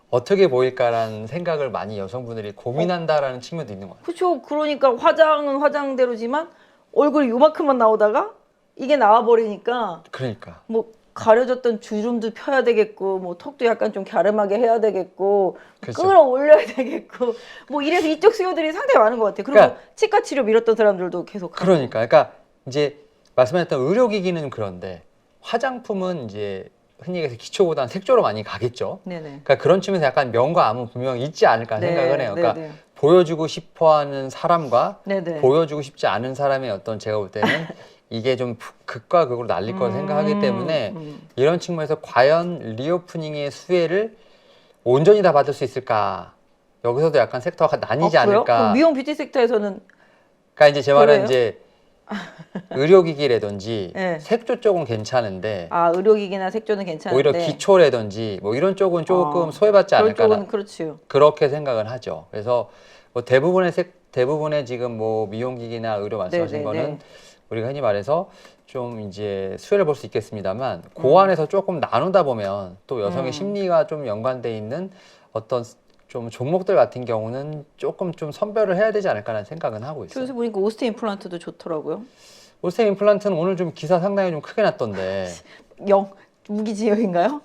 어떻게 보일까라는 생각을 많이 여성분들이 고민한다라는 측면도 있는 것 같아요. 그쵸. 그러니까 화장은 화장대로지만 얼굴이 요만큼만 나오다가 이게 나와버리니까 그러니까. 뭐 가려졌던 주름도 펴야 되겠고 뭐 턱도 약간 좀 갸름하게 해야 되겠고 그렇죠. 끌어올려야 되겠고 뭐 이래서 이쪽 수요들이 상당히 많은 것 같아요. 그리고 그러니까- 치과 치료 미뤘던 사람들도 계속 하고. 그러니까 이제 말씀하셨던 의료기기는 그런데 화장품은 이제 흔히 얘기해서 기초보다는 색조로 많이 가겠죠. 네네. 그러니까 그런 측면에서 약간 명과 암은 분명히 있지 않을까 생각을 해요. 그러니까 네네. 보여주고 싶어하는 사람과 네네. 보여주고 싶지 않은 사람의 어떤 제가 볼 때는 이게 좀 극과 극으로 날릴 거라 생각하기 때문에 이런 측면에서 과연 리오프닝의 수혜를 온전히 다 받을 수 있을까? 여기서도 약간 섹터가 나뉘지 그래요? 않을까? 그럼 미용 뷰티 섹터에서는 그러니까 이제 제 말은 그래요? 이제 의료기기라든지 네. 색조 쪽은 괜찮은데 의료기기나 색조는 괜찮은데 오히려 기초라든지 뭐 이런 쪽은 조금 소외받지 그런 않을까 쪽은 그렇죠. 그렇게 생각은 하죠. 그래서 뭐 대부분의 지금 뭐 미용기기나 의료 말씀하신 네네네. 거는 우리가 흔히 말해서 좀 이제 수혜를 볼 수 있겠습니다만 그 안에서 조금 나누다 보면 또 여성의 심리가 좀 연관돼 있는 어떤 좀 종목들 같은 경우는 조금 좀 선별을 해야 되지 않을까라는 생각은 하고 있어요. 그래서 보니까 오스테 임플란트도 좋더라고요. 오스템 임플란트는 오늘 좀 기사 상당히 좀 크게 났던데 무기징역인가요?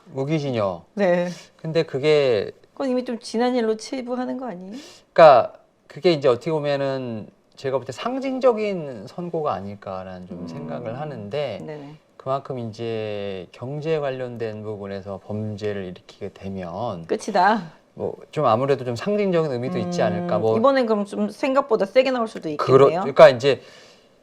무기징역. 네. 근데 그게 그건 이미 좀 지난 일로 치부하는 거 아니에요? 그러니까 그게 이제 어떻게 보면은 제가 볼 때 상징적인 선고가 아닐까라는 좀 생각을 하는데 네네. 그만큼 이제 경제 관련된 부분에서 범죄를 일으키게 되면 끝이다. 뭐 좀 아무래도 좀 상징적인 의미도 있지 않을까. 뭐 이번엔 그럼 좀 생각보다 세게 나올 수도 있겠네요. 그러니까 이제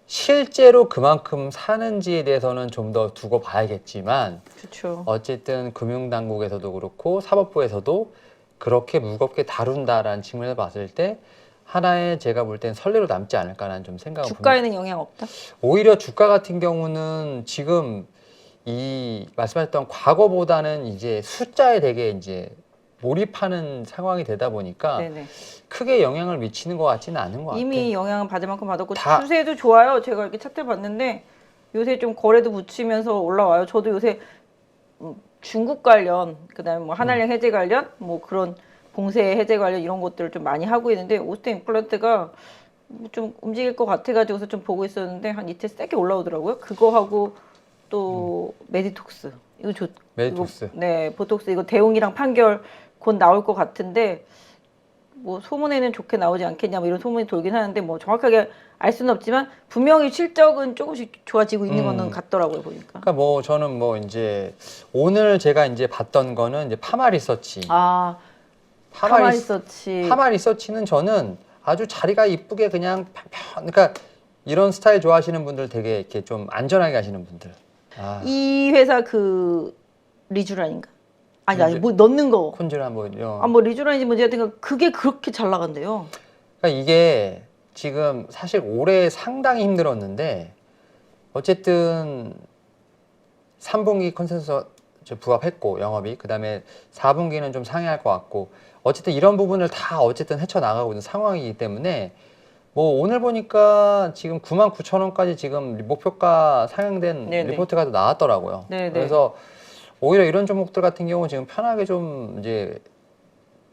실제로 그만큼 사는지에 대해서는 좀 더 두고 봐야겠지만 그렇죠. 어쨌든 금융당국에서도 그렇고 사법부에서도 그렇게 무겁게 다룬다라는 측면에서 봤을 때 하나의 제가 볼 땐 선례로 남지 않을까라는 좀 생각을 주가에는 영향 없다. 오히려 주가 같은 경우는 지금 이 말씀하셨던 과거보다는 이제 숫자에 되게 이제 몰입하는 상황이 되다 보니까 네네. 크게 영향을 미치는 것 같지는 않은 것 같아요. 이미 영향을 받을 만큼 받았고 다- 추세도 좋아요. 제가 이렇게 차트를 봤는데 요새 좀 거래도 붙이면서 올라와요. 저도 요새 중국 관련, 그다음에 뭐 한알령 해제 관련, 뭐 그런 봉쇄 해제 관련 이런 것들을 좀 많이 하고 있는데 오스테 임플란트가 좀 움직일 것 같아가지고서 좀 보고 있었는데 한 이틀 세게 올라오더라고요. 그거 하고 또 메디톡스 이거 메디톡스. 이거, 네, 보톡스 이거 대웅이랑 판결 곧 나올 것 같은데 뭐 소문에는 좋게 나오지 않겠냐 뭐 이런 소문이 돌긴 하는데 뭐 정확하게 알 수는 없지만 분명히 실적은 조금씩 좋아지고 있는 거는 같더라고요 보니까. 그러니까 뭐 저는 뭐 이제 오늘 제가 이제 봤던 거는 이제 파마 리서치. 파마 리서치. 파마 리서치는 저는 아주 자리가 이쁘게 그냥 편편. 그러니까 이런 스타일 좋아하시는 분들 되게 이렇게 좀 안전하게 하시는 분들. 이 회사 그 리쥬란인가? 아니 뭐 넣는 거. 콘즈라 뭐 이런. 뭐 리쥬란인지 뭔지 하여튼 그게 그렇게 잘 나간대요. 그러니까 이게 지금 사실 올해 상당히 힘들었는데 어쨌든 3분기 컨센서스 부합했고 영업이 그다음에 4분기는 좀 상회할 것 같고 어쨌든 이런 부분을 다 어쨌든 헤쳐나가고 있는 상황이기 때문에 뭐 오늘 보니까 지금 99,000원까지 지금 목표가 상향된 네네. 리포트가 또 나왔더라고요. 네네. 그래서 오히려 이런 종목들 같은 경우 지금 편하게 좀 이제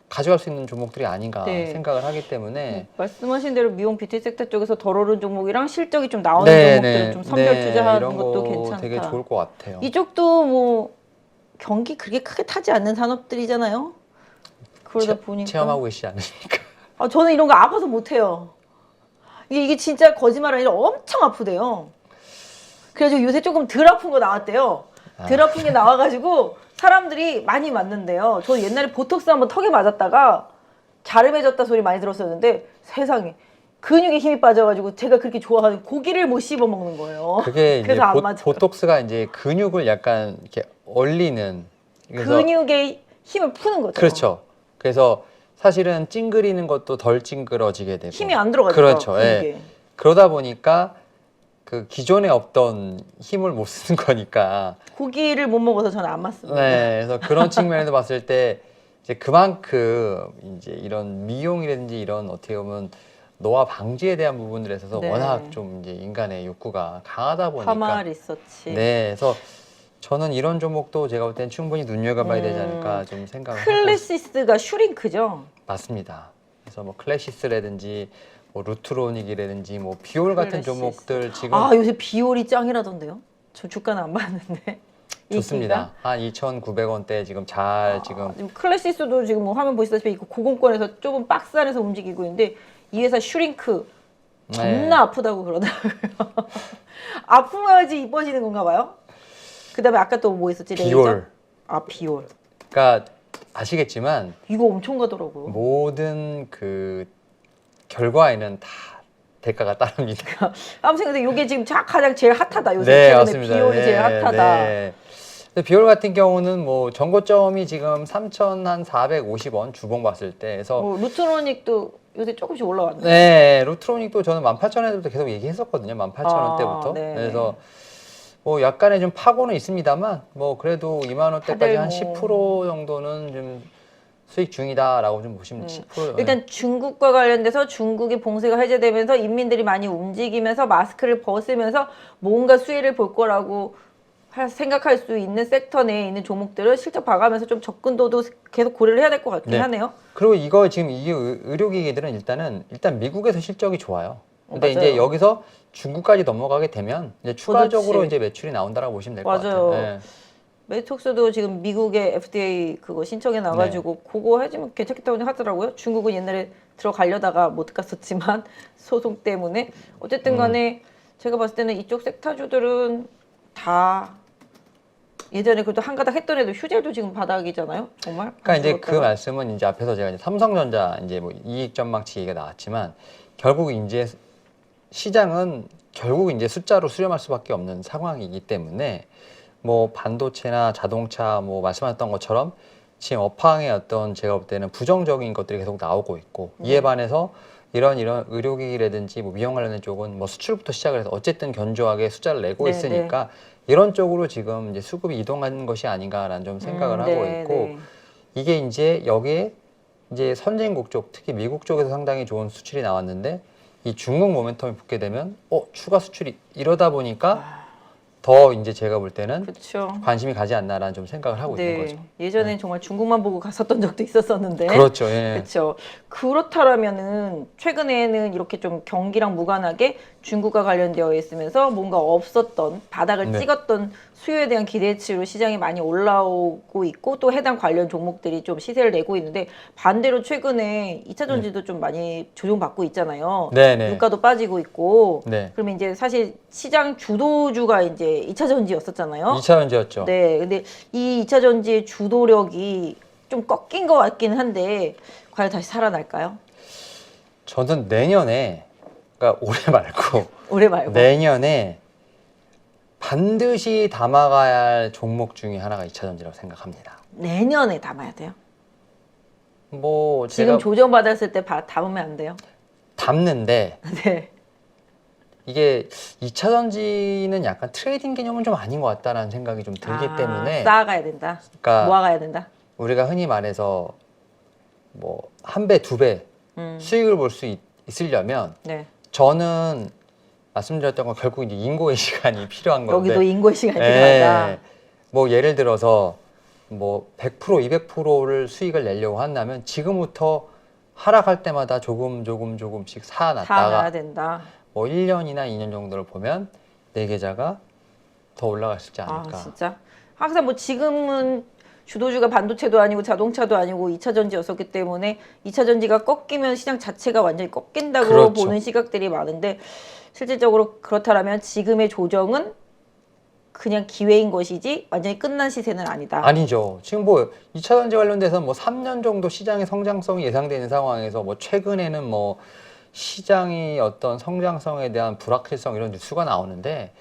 가져갈 수 있는 종목들이 아닌가 네. 생각을 하기 때문에 말씀하신 대로 미용 뷰티 섹터 쪽에서 덜 오른 종목이랑 실적이 좀 나오는 네, 종목들을 네, 좀 선별 네, 투자하는 이런 것도 거 괜찮다. 되게 좋을 것 같아요. 이쪽도 뭐 경기 그렇게 크게 타지 않는 산업들이잖아요. 그러다 보니까 체험하고 계시지 않으십니까? 저는 이런 거 아파서 못 해요. 이게 진짜 거짓말 아니라 엄청 아프대요. 그래가지고 요새 조금 덜 아픈 거 나왔대요. 덜 아픈 게 나와가지고 사람들이 많이 맞는데요. 저 옛날에 보톡스 한번 턱에 맞았다가 갸름해졌다 소리 많이 들었었는데 세상에 근육에 힘이 빠져가지고 제가 그렇게 좋아하는 고기를 못 씹어 먹는 거예요. 그게 이제 그래서 안 맞아요. 보톡스가 이제 근육을 약간 이렇게 얼리는 그래서 근육의 힘을 푸는 거죠. 그렇죠. 그래서 사실은 찡그리는 것도 덜 찡그러지게 되고 힘이 안 들어가죠. 그렇죠. 근육에. 예. 그러다 보니까 그 기존에 없던 힘을 못 쓰는 거니까. 고기를 못 먹어서 저는 안 맞습니다. 네. 그래서 그런 측면에서 봤을 때 이제 그만큼 이제 이런 미용이라든지 이런 어떻게 보면 노화 방지에 대한 부분들에 있어서 네. 워낙 좀 이제 인간의 욕구가 강하다 보니까. 파마 리서치. 네. 그래서 저는 이런 종목도 제가 볼 땐 충분히 눈여겨봐야 되지 않을까 좀 생각을 하고 클래시스가 슈링크죠. 맞습니다. 그래서 뭐 클래시스라든지 뭐 루트로닉이라든지 뭐 비올 같은 클래시스. 종목들 지금 요새 비올이 짱이라던데요. 저 주가는 안 봤는데. 좋습니다. 한 2,900원대 지금 잘 지금 클래시스도 지금 뭐 화면 보시다시피 고공권에서 좁은 박스 안에서 움직이고 있는데 이 회사 슈링크 존나 아프다고 그러더라고요. 아프야지 이뻐지는 건가 봐요. 그다음에 아까 또 뭐 있었지? 비올. 비올. 그러니까 아시겠지만 이거 엄청 가더라고요. 모든 그 결과에는 다 대가가 따릅니다. 아무튼 근데 이게 지금 가장 제일 핫하다. 요새 네, 최근에 맞습니다. 비올이 네, 제일 핫하다. 네. 근데 비올 같은 경우는 뭐 전고점이 지금 3,450원 주봉 봤을 때 그래서 루트로닉도 요새 조금씩 올라왔네. 네, 루트로닉도 저는 18,000원대부터 계속 얘기했었거든요. 18,000원대부터. 네. 그래서 뭐 약간의 좀 파고는 있습니다만 뭐 그래도 2만 원대까지 한 다들 10% 정도는 좀 수익 중이다라고 좀 보시면 10%. 일단 중국과 관련돼서 중국의 봉쇄가 해제되면서 인민들이 많이 움직이면서 마스크를 벗으면서 뭔가 수혜를 볼 거라고 생각할 수 있는 섹터 내에 있는 종목들을 실적 봐가면서 좀 접근도도 계속 고려를 해야 될 것 같긴 네. 하네요. 그리고 이거 지금 이 의료기기들은 일단 미국에서 실적이 좋아요. 근데 맞아요. 이제 여기서 중국까지 넘어가게 되면 이제 추가적으로 그렇지. 이제 매출이 나온다라고 보시면 될 것 맞아요. 같아요. 네. 메톡스도 지금 미국의 FDA 그거 신청해 나가지고 그거 해주면 괜찮겠다고 하더라고요. 중국은 옛날에 들어가려다가 못 갔었지만 소송 때문에 어쨌든 간에 제가 봤을 때는 이쪽 섹터주들은 다 예전에 그래도 한 가닥 했던 애도 휴재도 지금 바닥이잖아요. 정말. 그러니까 이제 그 그렇다고. 말씀은 이제 앞에서 제가 이제 삼성전자 이제 뭐 이익 전망치 얘기가 나왔지만 결국 이제 시장은 결국 이제 숫자로 수렴할 수밖에 없는 상황이기 때문에 뭐 반도체나 자동차 뭐 말씀하셨던 것처럼 지금 업황의 어떤 제가 볼 때는 부정적인 것들이 계속 나오고 있고 이에 반해서 이런 의료기기라든지 뭐 미용 관련된 쪽은 뭐 수출부터 시작을 해서 어쨌든 견조하게 숫자를 내고 네, 있으니까 이런 쪽으로 지금 이제 수급이 이동하는 것이 아닌가라는 좀 생각을 하고 있고 이게 이제 여기에 이제 선진국 쪽 특히 미국 쪽에서 상당히 좋은 수출이 나왔는데 이 중국 모멘텀이 붙게 되면 추가 수출이 이러다 보니까 더 이제 제가 볼 때는 그렇죠. 관심이 가지 않나라는 좀 생각을 하고 있는 거죠. 예전엔 정말 중국만 보고 갔었던 적도 있었었는데. 그렇죠. 예. 그렇죠. 그렇다라면은 최근에는 이렇게 좀 경기랑 무관하게 중국과 관련되어 있으면서 뭔가 없었던 바닥을 네. 찍었던 수요에 대한 기대치로 시장이 많이 올라오고 있고 또 해당 관련 종목들이 좀 시세를 내고 있는데 반대로 최근에 2차 전지도 좀 많이 조정받고 있잖아요. 네네. 유가도 빠지고 있고. 네. 그러면 이제 사실 시장 주도주가 이제 2차 전지였었잖아요. 2차 전지였죠. 네, 근데 이 2차 전지의 주도력이 좀 꺾인 것 같긴 한데 과연 다시 살아날까요? 저는 내년에 그러니까 올해 말고 올해 말고. 내년에 반드시 담아가야 할 종목 중에 하나가 2차 전지라고 생각합니다. 내년에 담아야 돼요. 뭐 지금 제가 조정받았을 때 담으면 안 돼요. 담는데 네. 이게 2차 전지는 약간 트레이딩 개념은 좀 아닌 것 같다라는 생각이 좀 들기 때문에 쌓아가야 된다. 그러니까 모아가야 된다. 우리가 흔히 말해서 뭐 한 배, 두 배 수익을 볼 수 있으려면 네. 저는 말씀드렸던 건 결국 이제 인고의 시간이 필요한 건데 여기도 인고의 시간이 필요하다. 뭐 예를 들어서 뭐 100%, 200%를 수익을 내려고 한다면 지금부터 하락할 때마다 조금씩 사놔야 사놨다가 된다. 뭐 1년이나 2년 정도를 보면 내 계좌가 더 올라갈 수 있지 않을까. 진짜. 항상 뭐 지금은 주도주가 반도체도 아니고 자동차도 아니고 2차 전지였었기 때문에 2차 전지가 꺾이면 시장 자체가 완전히 꺾인다고 그렇죠. 보는 시각들이 많은데 실질적으로 그렇다면 지금의 조정은 그냥 기회인 것이지 완전히 끝난 시세는 아니다. 아니죠. 지금 뭐 2차 전지 관련돼서 뭐 3년 정도 시장의 성장성이 예상되는 상황에서 뭐 최근에는 뭐 시장이 어떤 성장성에 대한 불확실성 이런 뉴스가 나오는데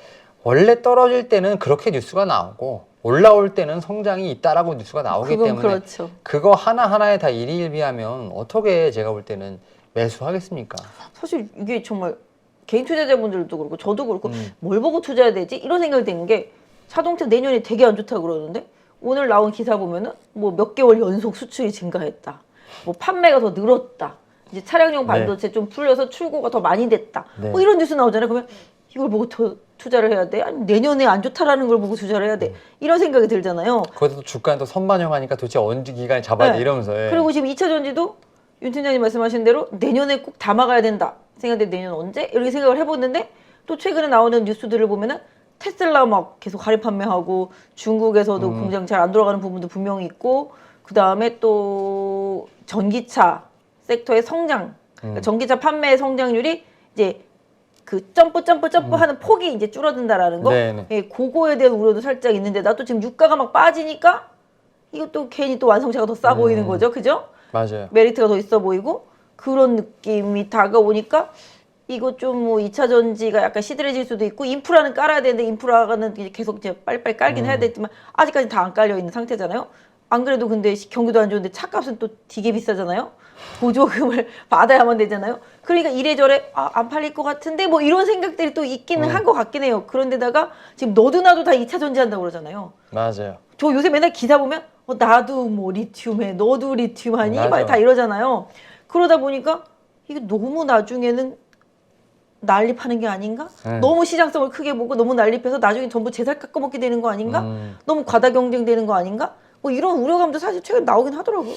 원래 떨어질 때는 그렇게 뉴스가 나오고 올라올 때는 성장이 있다라고 뉴스가 나오기 그건 때문에 그렇죠. 그거 하나하나에 다 일희일비하면 어떻게 제가 볼 때는 매수하겠습니까? 사실 이게 정말 개인 투자자분들도 그렇고 저도 그렇고 뭘 보고 투자해야 되지? 이런 생각이 드는 게 자동차 내년에 되게 안 좋다고 그러는데 오늘 나온 기사 보면은 뭐 몇 개월 연속 수출이 증가했다. 뭐 판매가 더 늘었다. 이제 차량용 반도체 좀 풀려서 출고가 더 많이 됐다. 네. 뭐 이런 뉴스 나오잖아요. 그러면 이걸 보고 투자를 해야 돼? 아니 내년에 안 좋다라는 걸 보고 투자를 해야 돼? 이런 생각이 들잖아요. 거기서 또 주가는 또 선반영하니까 도대체 언제 기간에 잡아야 돼 네. 이러면서 예. 그리고 지금 2차 전지도 윤 팀장님 말씀하신 대로 내년에 꼭 담아가야 된다 생각했는데 내년 언제? 이렇게 생각을 해봤는데 또 최근에 나오는 뉴스들을 보면은 테슬라 막 계속 할인 판매하고 중국에서도 공장 잘 안 돌아가는 부분도 분명히 있고 그 다음에 또 전기차 섹터의 성장 그러니까 전기차 판매 성장률이 이제 그 점프 하는 폭이 이제 줄어든다라는 거 네네. 예, 그거에 대한 우려도 살짝 있는데 나 또 지금 유가가 막 빠지니까 이것도 괜히 또 완성차가 더 싸 보이는 거죠 그죠? 맞아요. 메리트가 더 있어 보이고 그런 느낌이 다가오니까 이거 좀 뭐 2차 전지가 약간 시들해질 수도 있고 인프라는 깔아야 되는데 인프라는 이제 계속 이제 빨리빨리 깔긴 해야 되지만 아직까지 다 안 깔려 있는 상태잖아요. 안 그래도 근데 경기도 안 좋은데 차값은 또 되게 비싸잖아요. 보조금을 받아야만 되잖아요. 그러니까 이래저래 안 팔릴 것 같은데 뭐 이런 생각들이 또 있기는 한 것 같긴 해요. 그런데다가 지금 너도 나도 다 2차 전지 한다고 그러잖아요. 맞아요. 저 요새 맨날 기사 보면 나도 뭐 리튬 해, 너도 리튬 하니? 맞아. 막 다 이러잖아요. 그러다 보니까 이게 너무 나중에는 난립하는 게 아닌가? 너무 시장성을 크게 보고 너무 난립해서 나중에 전부 재살 깎아먹게 되는 거 아닌가? 너무 과다 경쟁되는 거 아닌가? 뭐 이런 우려감도 사실 최근에 나오긴 하더라고요.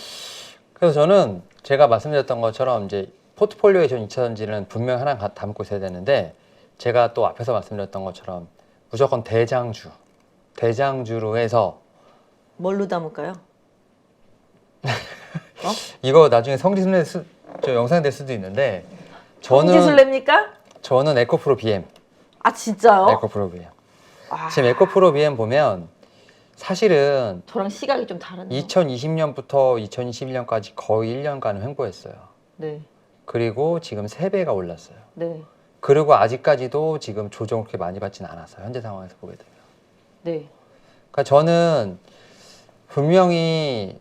그래서 저는 제가 말씀드렸던 것처럼 이제 포트폴리오에 전 2차 전지는 분명 하나 담고 있어야 되는데 제가 또 앞에서 말씀드렸던 것처럼 무조건 대장주로 해서 뭘로 담을까요? 이거 나중에 성지순례 저 영상 될 수도 있는데 성지순례입니까? 저는 에코프로 BM. 아 진짜요? 에코프로 BM. 지금 에코프로 BM 보면 사실은 저랑 시각이 좀 다르네요. 2020년부터 2021년까지 거의 1년간 횡보했어요. 네, 그리고 지금 3배가 올랐어요. 네, 그리고 아직까지도 지금 조정을 그렇게 많이 받지는 않았어요. 현재 상황에서 보게 되면. 네. 그러니까 저는 분명히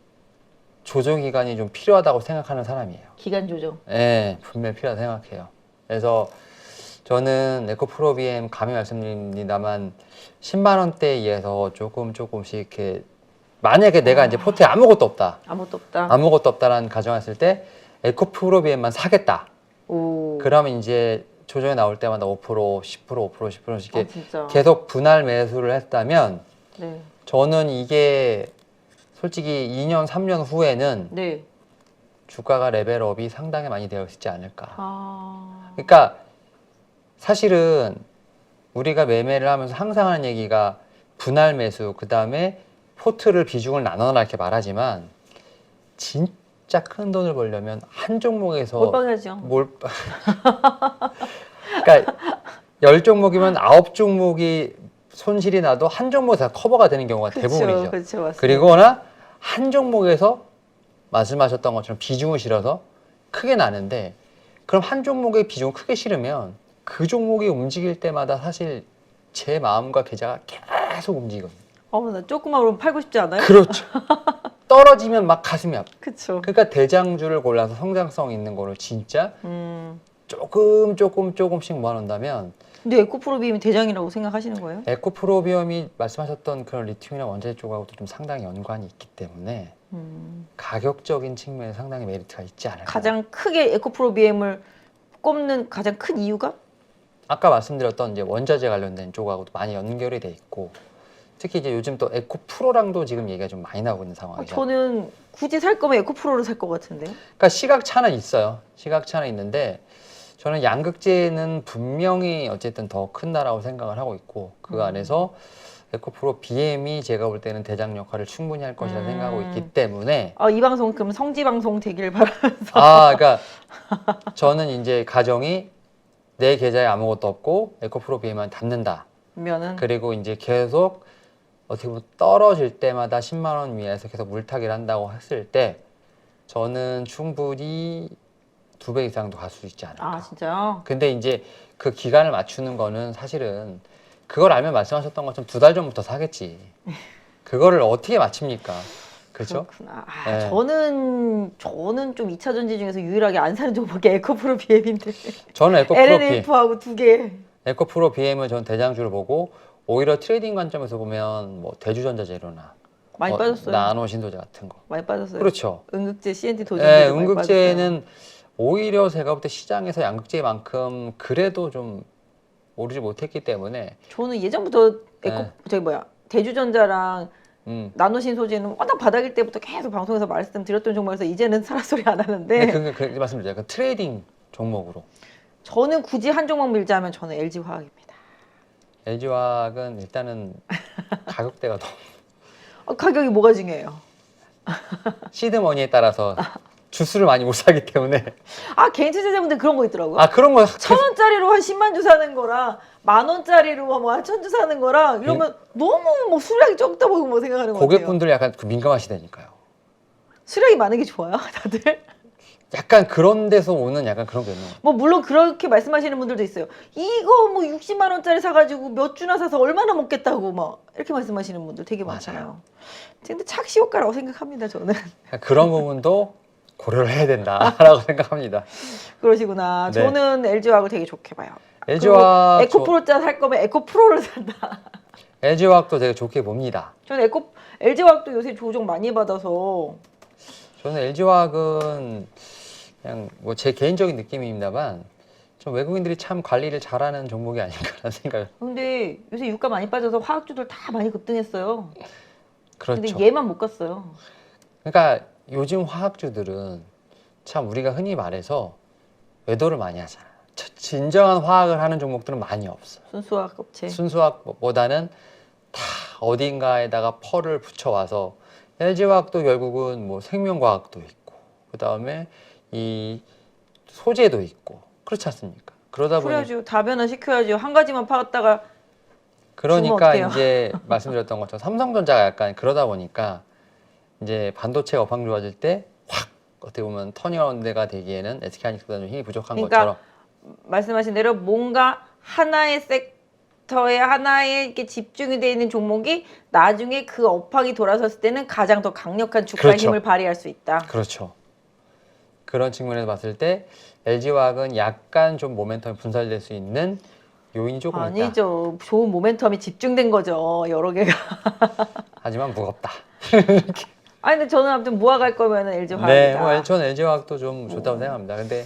조정 기간이 좀 필요하다고 생각하는 사람이에요. 기간 조정. 네, 분명히 필요하다고 생각해요. 그래서 저는 에코프로 BM 감히 말씀드립니다만 10만 원대에서 조금씩 이렇게 만약에 내가 이제 포트에 아무것도 없다. 아무것도 없다. 아무것도 없다라는 가정했을 때 에코프로 BM만 사겠다. 오. 그러면 이제 조정이 나올 때마다 5%, 10%, 5%, 10%씩 이렇게 진짜. 계속 분할 매수를 했다면 네, 저는 이게 솔직히 2년, 3년 후에는 네. 주가가 레벨업이 상당히 많이 되어 있지 않을까. 아, 그러니까 사실은 우리가 매매를 하면서 항상 하는 얘기가 분할 매수, 그 다음에 포트를 비중을 나눠라 이렇게 말하지만 진짜 큰 돈을 벌려면 한 종목에서 몰빵해야죠. 그러니까 10종목이면 9종목이 손실이 나도 한 종목에서 다 커버가 되는 경우가 대부분이죠. 그렇죠, 맞습니다. 그리고나 한 종목에서 말씀하셨던 것처럼 비중을 실어서 크게 나는데 그럼 한 종목의 비중을 크게 실으면 그 종목이 움직일 때마다 사실 제 마음과 계좌가 계속 움직이거든요. 나 조금만 오르면 팔고 싶지 않아요? 그렇죠. 떨어지면 막 가슴이 아파. 그쵸. 그러니까 대장주를 골라서 성장성 있는 거를 진짜 조금씩 모아놓는다면 근데 에코프로비엠이 대장이라고 생각하시는 거예요? 에코프로비엄이 말씀하셨던 그런 리튬이나 원자재 쪽하고도 좀 상당히 연관이 있기 때문에 가격적인 측면에 상당히 메리트가 있지 않을까. 가장 크게 에코프로비엠을 꼽는 가장 큰 이유가? 아까 말씀드렸던 이제 원자재 관련된 쪽하고도 많이 연결이 돼 있고 특히 이제 요즘 또 에코프로랑도 지금 얘기가 좀 많이 나오고 있는 상황이죠. 저는 굳이 살 거면 에코프로를 살 것 같은데. 그러니까 시각차는 있어요. 시각차는 있는데 저는 양극재는 분명히 어쨌든 더 큰다라고 생각을 하고 있고 그 안에서 에코프로 BM이 제가 볼 때는 대장 역할을 충분히 할 것이라 생각하고 있기 때문에 이 방송 그럼 성지 방송 되길 바라면서. 그러니까 저는 이제 가정이 내 계좌에 아무것도 없고 에코프로 BM만 담는다. 면은 그리고 이제 계속 어떻게 보면 떨어질 때마다 10만 원 위에서 계속 물타기를 한다고 했을 때 저는 충분히 2배 이상도 갈 수 있지 않을까. 진짜요? 근데 이제 그 기간을 맞추는 거는 사실은 그걸 알면 말씀하셨던 것처럼 2달 전부터 사겠지. 그거를 어떻게 맞춥니까? 그렇죠? 그렇구나. 네. 저는 좀 2차 전지 중에서 유일하게 안 사는 종목이 에코프로 BM인데. 저는 LNF하고 두 개. 에코프로 BM을 전 대장주를 보고 오히려 트레이딩 관점에서 보면 뭐 대주전자재료나 많이 빠졌어요. 나노 신소재 같은 거. 많이 빠졌어요. 그렇죠. 응급제 CNT 도전. 네, 응급제는 오히려 제가 볼 때 시장에서 양극재만큼 그래도 좀 오르지 못했기 때문에 저는 예전부터 네. 대주전자랑 나노신 소재는 워낙 바닥일 때부터 계속 방송에서 말씀드렸던 종목에서 이제는 사라 소리 안 하는데. 네, 그 말씀드려요. 그 트레이딩 종목으로. 저는 굳이 한 종목 밀자면 저는 LG화학입니다. LG화학은 일단은 가격대가 너무 가격이 뭐가 중요해요? 시드머니에 따라서 주수를 많이 못 사기 때문에 개인 투자자분들 그런 거 있더라고요. 그런 거 1,000원짜리로 한 10만 주 사는 거랑 10,000원짜리로 뭐 한 1,000주 사는 거랑 이러면 너무 뭐 수량이 적다 보고 뭐 생각하는 거 같아요. 고객분들이 약간 그 민감하시다니까요. 수량이 많은 게 좋아요, 다들? 약간 그런 데서 오는 약간 그런 게 있는 거예요. 뭐 물론 그렇게 말씀하시는 분들도 있어요. 이거 뭐 60만 원짜리 사가지고 몇 주나 사서 얼마나 먹겠다고 막 이렇게 말씀하시는 분들 되게 많잖아요. 근데 착시 효과라고 생각합니다, 저는. 그런 부분도 고려를 해야 된다라고 생각합니다. 그러시구나. 네. 저는 LG화학을 되게 좋게 봐요. LG화학 에코프로짜 살 거면 에코프로를 산다. LG화학도 되게 좋게 봅니다. 저는 LG화학도 요새 조정 많이 받아서. 저는 LG화학은 그냥 뭐 제 개인적인 느낌입니다만 좀 외국인들이 참 관리를 잘하는 종목이 아닌가라는 생각을. 근데 요새 유가 많이 빠져서 화학주들 다 많이 급등했어요. 그렇죠. 근데 얘만 못 갔어요. 그러니까 요즘 화학주들은 참 우리가 흔히 말해서 외도를 많이 하잖아. 진정한 화학을 하는 종목들은 많이 없어. 순수화학 업체. 순수화학보다는 다 어딘가에다가 펄을 붙여와서 LG화학도 결국은 뭐 생명과학도 있고 그 다음에 이 소재도 있고 그렇지 않습니까? 그러다 보니 그래야죠. 다변화 시켜야죠. 한 가지만 팔았다가 그러니까 어떡해요? 이제 말씀드렸던 것처럼 삼성전자가 약간 그러다 보니까 이제 반도체 업황 좋아질 때 확 어떻게 보면 턴어라운드가 되기에는 SK하이닉스보다 좀 힘이 부족한 그러니까 것처럼 말씀하신 대로 뭔가 하나의 섹터에 하나에 이렇게 집중이 되어 있는 종목이 나중에 그 업황이 돌아섰을 때는 가장 더 강력한 주가의 그렇죠. 힘을 발휘할 수 있다. 그렇죠. 그런 측면에서 봤을 때 LG화학은 약간 좀 모멘텀이 분산될 수 있는 요인이 조금 있다. 아니죠. 좋은 모멘텀이 집중된 거죠. 여러 개가. 하지만 무겁다. 근데 저는 아무튼 모아갈 거면은 LG화학이다. 네, 뭐 저는 LG화학도 좀 좋다고 생각합니다. 근데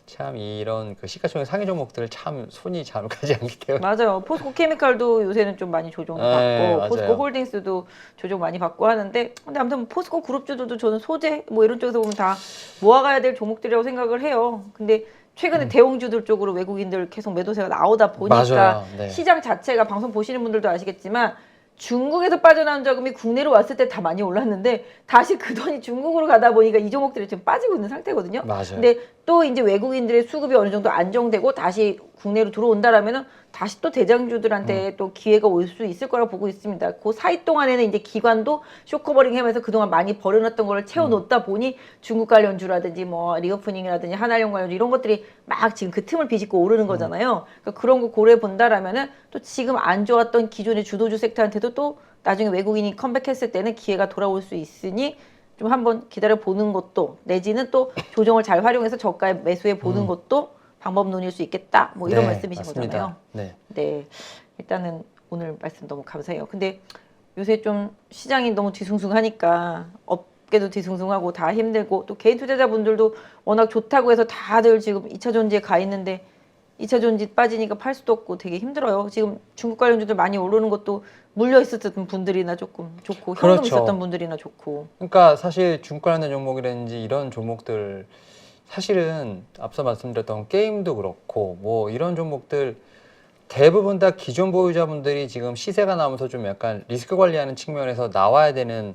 참 이런 그 시가총액 상위 종목들을 참 손이 잘 가지 않기 때문에. 맞아요. 포스코 케미칼도 요새는 좀 많이 조정을 네, 받고 맞아요. 포스코 홀딩스도 조정 많이 받고 하는데 근데 아무튼 포스코 그룹주들도 저는 소재 뭐 이런 쪽에서 보면 다 모아가야 될 종목들이라고 생각을 해요. 근데 최근에 대형주들 쪽으로 외국인들 계속 매도세가 나오다 보니까 맞아요. 네. 시장 자체가 방송 보시는 분들도 아시겠지만 중국에서 빠져나온 자금이 국내로 왔을 때 다 많이 올랐는데 다시 그 돈이 중국으로 가다 보니까 이 종목들이 지금 빠지고 있는 상태거든요. 맞아요. 근데 또 이제 외국인들의 수급이 어느 정도 안정되고 다시 국내로 들어온다라면은 다시 또 대장주들한테 또 기회가 올 수 있을 거라고 보고 있습니다. 그 사이 동안에는 이제 기관도 쇼커버링 하면서 그동안 많이 버려놨던 거를 채워놓다 보니 중국 관련주라든지 뭐 리오프닝이라든지 한알용 관련주 이런 것들이 막 지금 그 틈을 비집고 오르는 거잖아요. 그러니까 그런 거 고려해 본다라면은 또 지금 안 좋았던 기존의 주도주 섹터한테도 또 나중에 외국인이 컴백했을 때는 기회가 돌아올 수 있으니 좀 한번 기다려 보는 것도 내지는 또 조정을 잘 활용해서 저가에 매수해 보는 것도 방법론일 수 있겠다. 뭐 이런 네, 말씀이신 맞습니다. 거잖아요. 네. 네. 일단은 오늘 말씀 너무 감사해요. 근데 요새 좀 시장이 너무 뒤숭숭하니까 업계도 뒤숭숭하고 다 힘들고 또 개인 투자자분들도 워낙 좋다고 해서 다들 지금 2차 전지에 가 있는데 2차 전지 빠지니까 팔 수도 없고 되게 힘들어요. 지금 중국 관련주들 많이 오르는 것도 물려 있었던 분들이나 조금 좋고 현금 그렇죠. 있었던 분들이나 좋고. 그러니까 사실 중국 관련 종목이라든지 이런 종목들 사실은 앞서 말씀드렸던 게임도 그렇고 뭐 이런 종목들 대부분 다 기존 보유자분들이 지금 시세가 나오면서 좀 약간 리스크 관리하는 측면에서 나와야 되는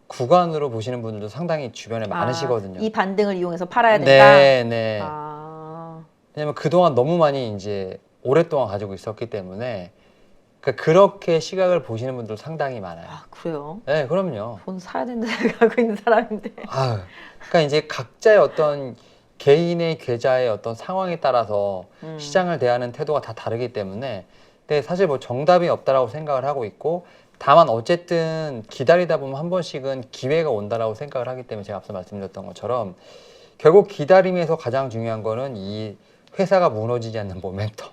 구간으로 보시는 분들도 상당히 주변에 많으시거든요. 이 반등을 이용해서 팔아야 된다. 네, 네. 아, 왜냐면 그동안 너무 많이 이제 오랫동안 가지고 있었기 때문에 그러니까 그렇게 시각을 보시는 분들 상당히 많아요. 아, 그래요? 네, 그럼요. 돈 사야 된다 생각하고 있는 사람인데. 그러니까 이제 각자의 어떤 개인의 계좌의 어떤 상황에 따라서 시장을 대하는 태도가 다 다르기 때문에 근데 사실 뭐 정답이 없다라고 생각을 하고 있고 다만 어쨌든 기다리다 보면 한 번씩은 기회가 온다라고 생각을 하기 때문에 제가 앞서 말씀드렸던 것처럼 결국 기다림에서 가장 중요한 거는 이 회사가 무너지지 않는 모멘텀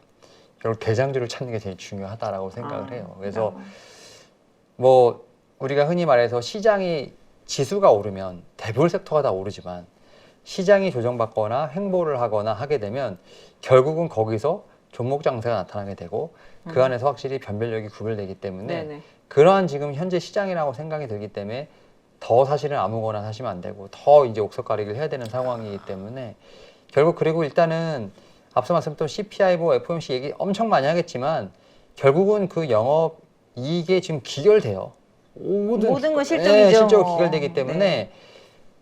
결국 대장주를 찾는 게 제일 중요하다라고 생각을 해요. 그래서 뭐 우리가 흔히 말해서 시장이 지수가 오르면 대부분 섹터가 다 오르지만 시장이 조정받거나 횡보를 하거나 하게 되면 결국은 거기서 종목 장세가 나타나게 되고 그 안에서 확실히 변별력이 구별되기 때문에 네네. 그러한 지금 현재 시장이라고 생각이 들기 때문에 더 사실은 아무거나 사시면 안 되고 더 이제 옥석가리기를 해야 되는 상황이기 때문에 결국 그리고 일단은 앞서 말씀드렸던 CPI, 뭐 FOMC 얘기 엄청 많이 하겠지만 결국은 그 영업 이익에 지금 기결돼요. 모든 건 실적이죠. 네, 실적으로 기결되기 때문에 네.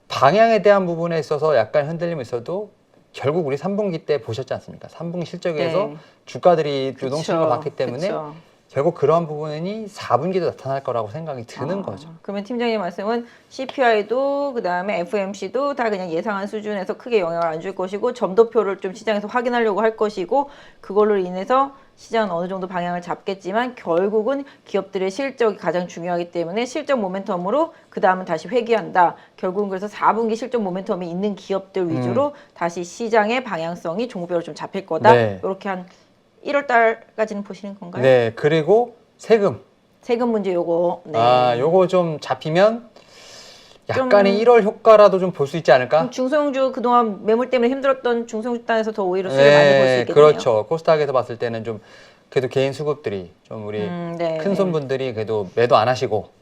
방향에 대한 부분에 있어서 약간 흔들림이 있어도 결국 우리 3분기 때 보셨지 않습니까? 3분기 실적에서 네. 주가들이 유동성을 받기 때문에 그쵸. 결국 그러한 부분이 4분기도 나타날 거라고 생각이 드는 거죠. 그러면 팀장님 말씀은 CPI도 그다음에 FOMC도 다 그냥 예상한 수준에서 크게 영향을 안 줄 것이고 점도표를 좀 시장에서 확인하려고 할 것이고 그걸로 인해서 시장은 어느 정도 방향을 잡겠지만 결국은 기업들의 실적이 가장 중요하기 때문에 실적 모멘텀으로 그 다음은 다시 회귀한다. 결국은 그래서 4분기 실적 모멘텀이 있는 기업들 위주로 다시 시장의 방향성이 종목별로 좀 잡힐 거다. 네. 이렇게 한 1월 달까지는 보시는 건가요? 네, 그리고 세금. 세금 문제 요거. 네. 요거 좀 잡히면 약간의 1월 효과라도 좀 볼 수 있지 않을까? 중소형주 그동안 매물 때문에 힘들었던 중소형주 단에서 더 오히려 수익을 많이 볼 수 있겠네요. 그렇죠. 코스닥에서 봤을 때는 좀 그래도 개인 수급들이 좀 우리 네, 큰 손분들이 그래도 매도 안 하시고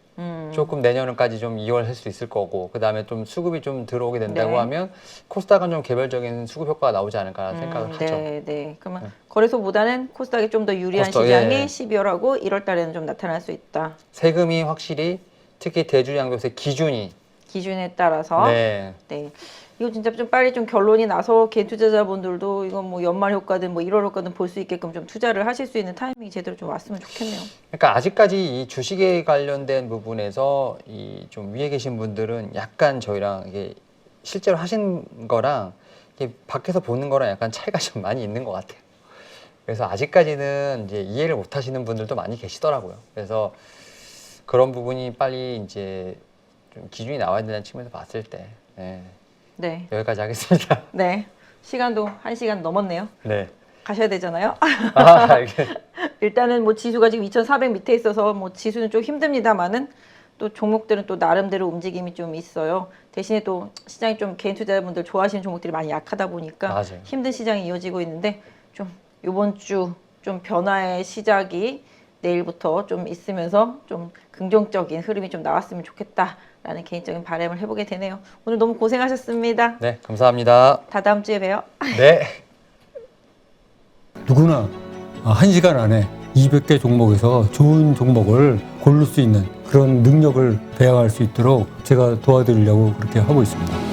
조금 내년까지 좀 이월할 수 있을 거고 그 다음에 좀 수급이 좀 들어오게 된다고 네. 하면 코스닥은 좀 개별적인 수급 효과가 나오지 않을까 생각을 하죠. 네, 네. 그러면 거래소보다는 코스닥이 좀 더 유리한 코스닥, 시장이 예. 12월하고 1월 달에는 좀 나타날 수 있다. 세금이 확실히 특히 대주 양도세 기준이 기준에 따라서. 네. 네. 이거 진짜 좀 빨리 좀 결론이 나서 개인 투자자분들도 이건 뭐 연말 효과든 뭐 1월 효과든 볼 수 있게끔 좀 투자를 하실 수 있는 타이밍이 제대로 좀 왔으면 좋겠네요. 그러니까 아직까지 이 주식에 관련된 부분에서 이 좀 위에 계신 분들은 약간 저희랑 이게 실제로 하신 거랑 이게 밖에서 보는 거랑 약간 차이가 좀 많이 있는 것 같아요. 그래서 아직까지는 이제 이해를 못 하시는 분들도 많이 계시더라고요. 그래서 그런 부분이 빨리 이제 좀 기준이 나와야 된다는 측면에서 봤을 때 네. 여기까지 하겠습니다. 네. 시간도 1시간 넘었네요. 네. 가셔야 되잖아요. 이게 일단은 뭐 지수가 지금 2,400 밑에 있어서 뭐 지수는 좀 힘듭니다만은 또 종목들은 또 나름대로 움직임이 좀 있어요. 대신에 또 시장이 좀 개인 투자자분들 좋아하시는 종목들이 많이 약하다 보니까 맞아요. 힘든 시장이 이어지고 있는데 좀 이번 주 좀 변화의 시작이 내일부터 좀 있으면서 좀 긍정적인 흐름이 좀 나왔으면 좋겠다라는 개인적인 바람을 해보게 되네요. 오늘 너무 고생하셨습니다. 네, 감사합니다. 다 다음 주에 봬요. 네. 누구나 1시간 안에 200개 종목에서 좋은 종목을 고를 수 있는 그런 능력을 배양할 수 있도록 제가 도와드리려고 그렇게 하고 있습니다.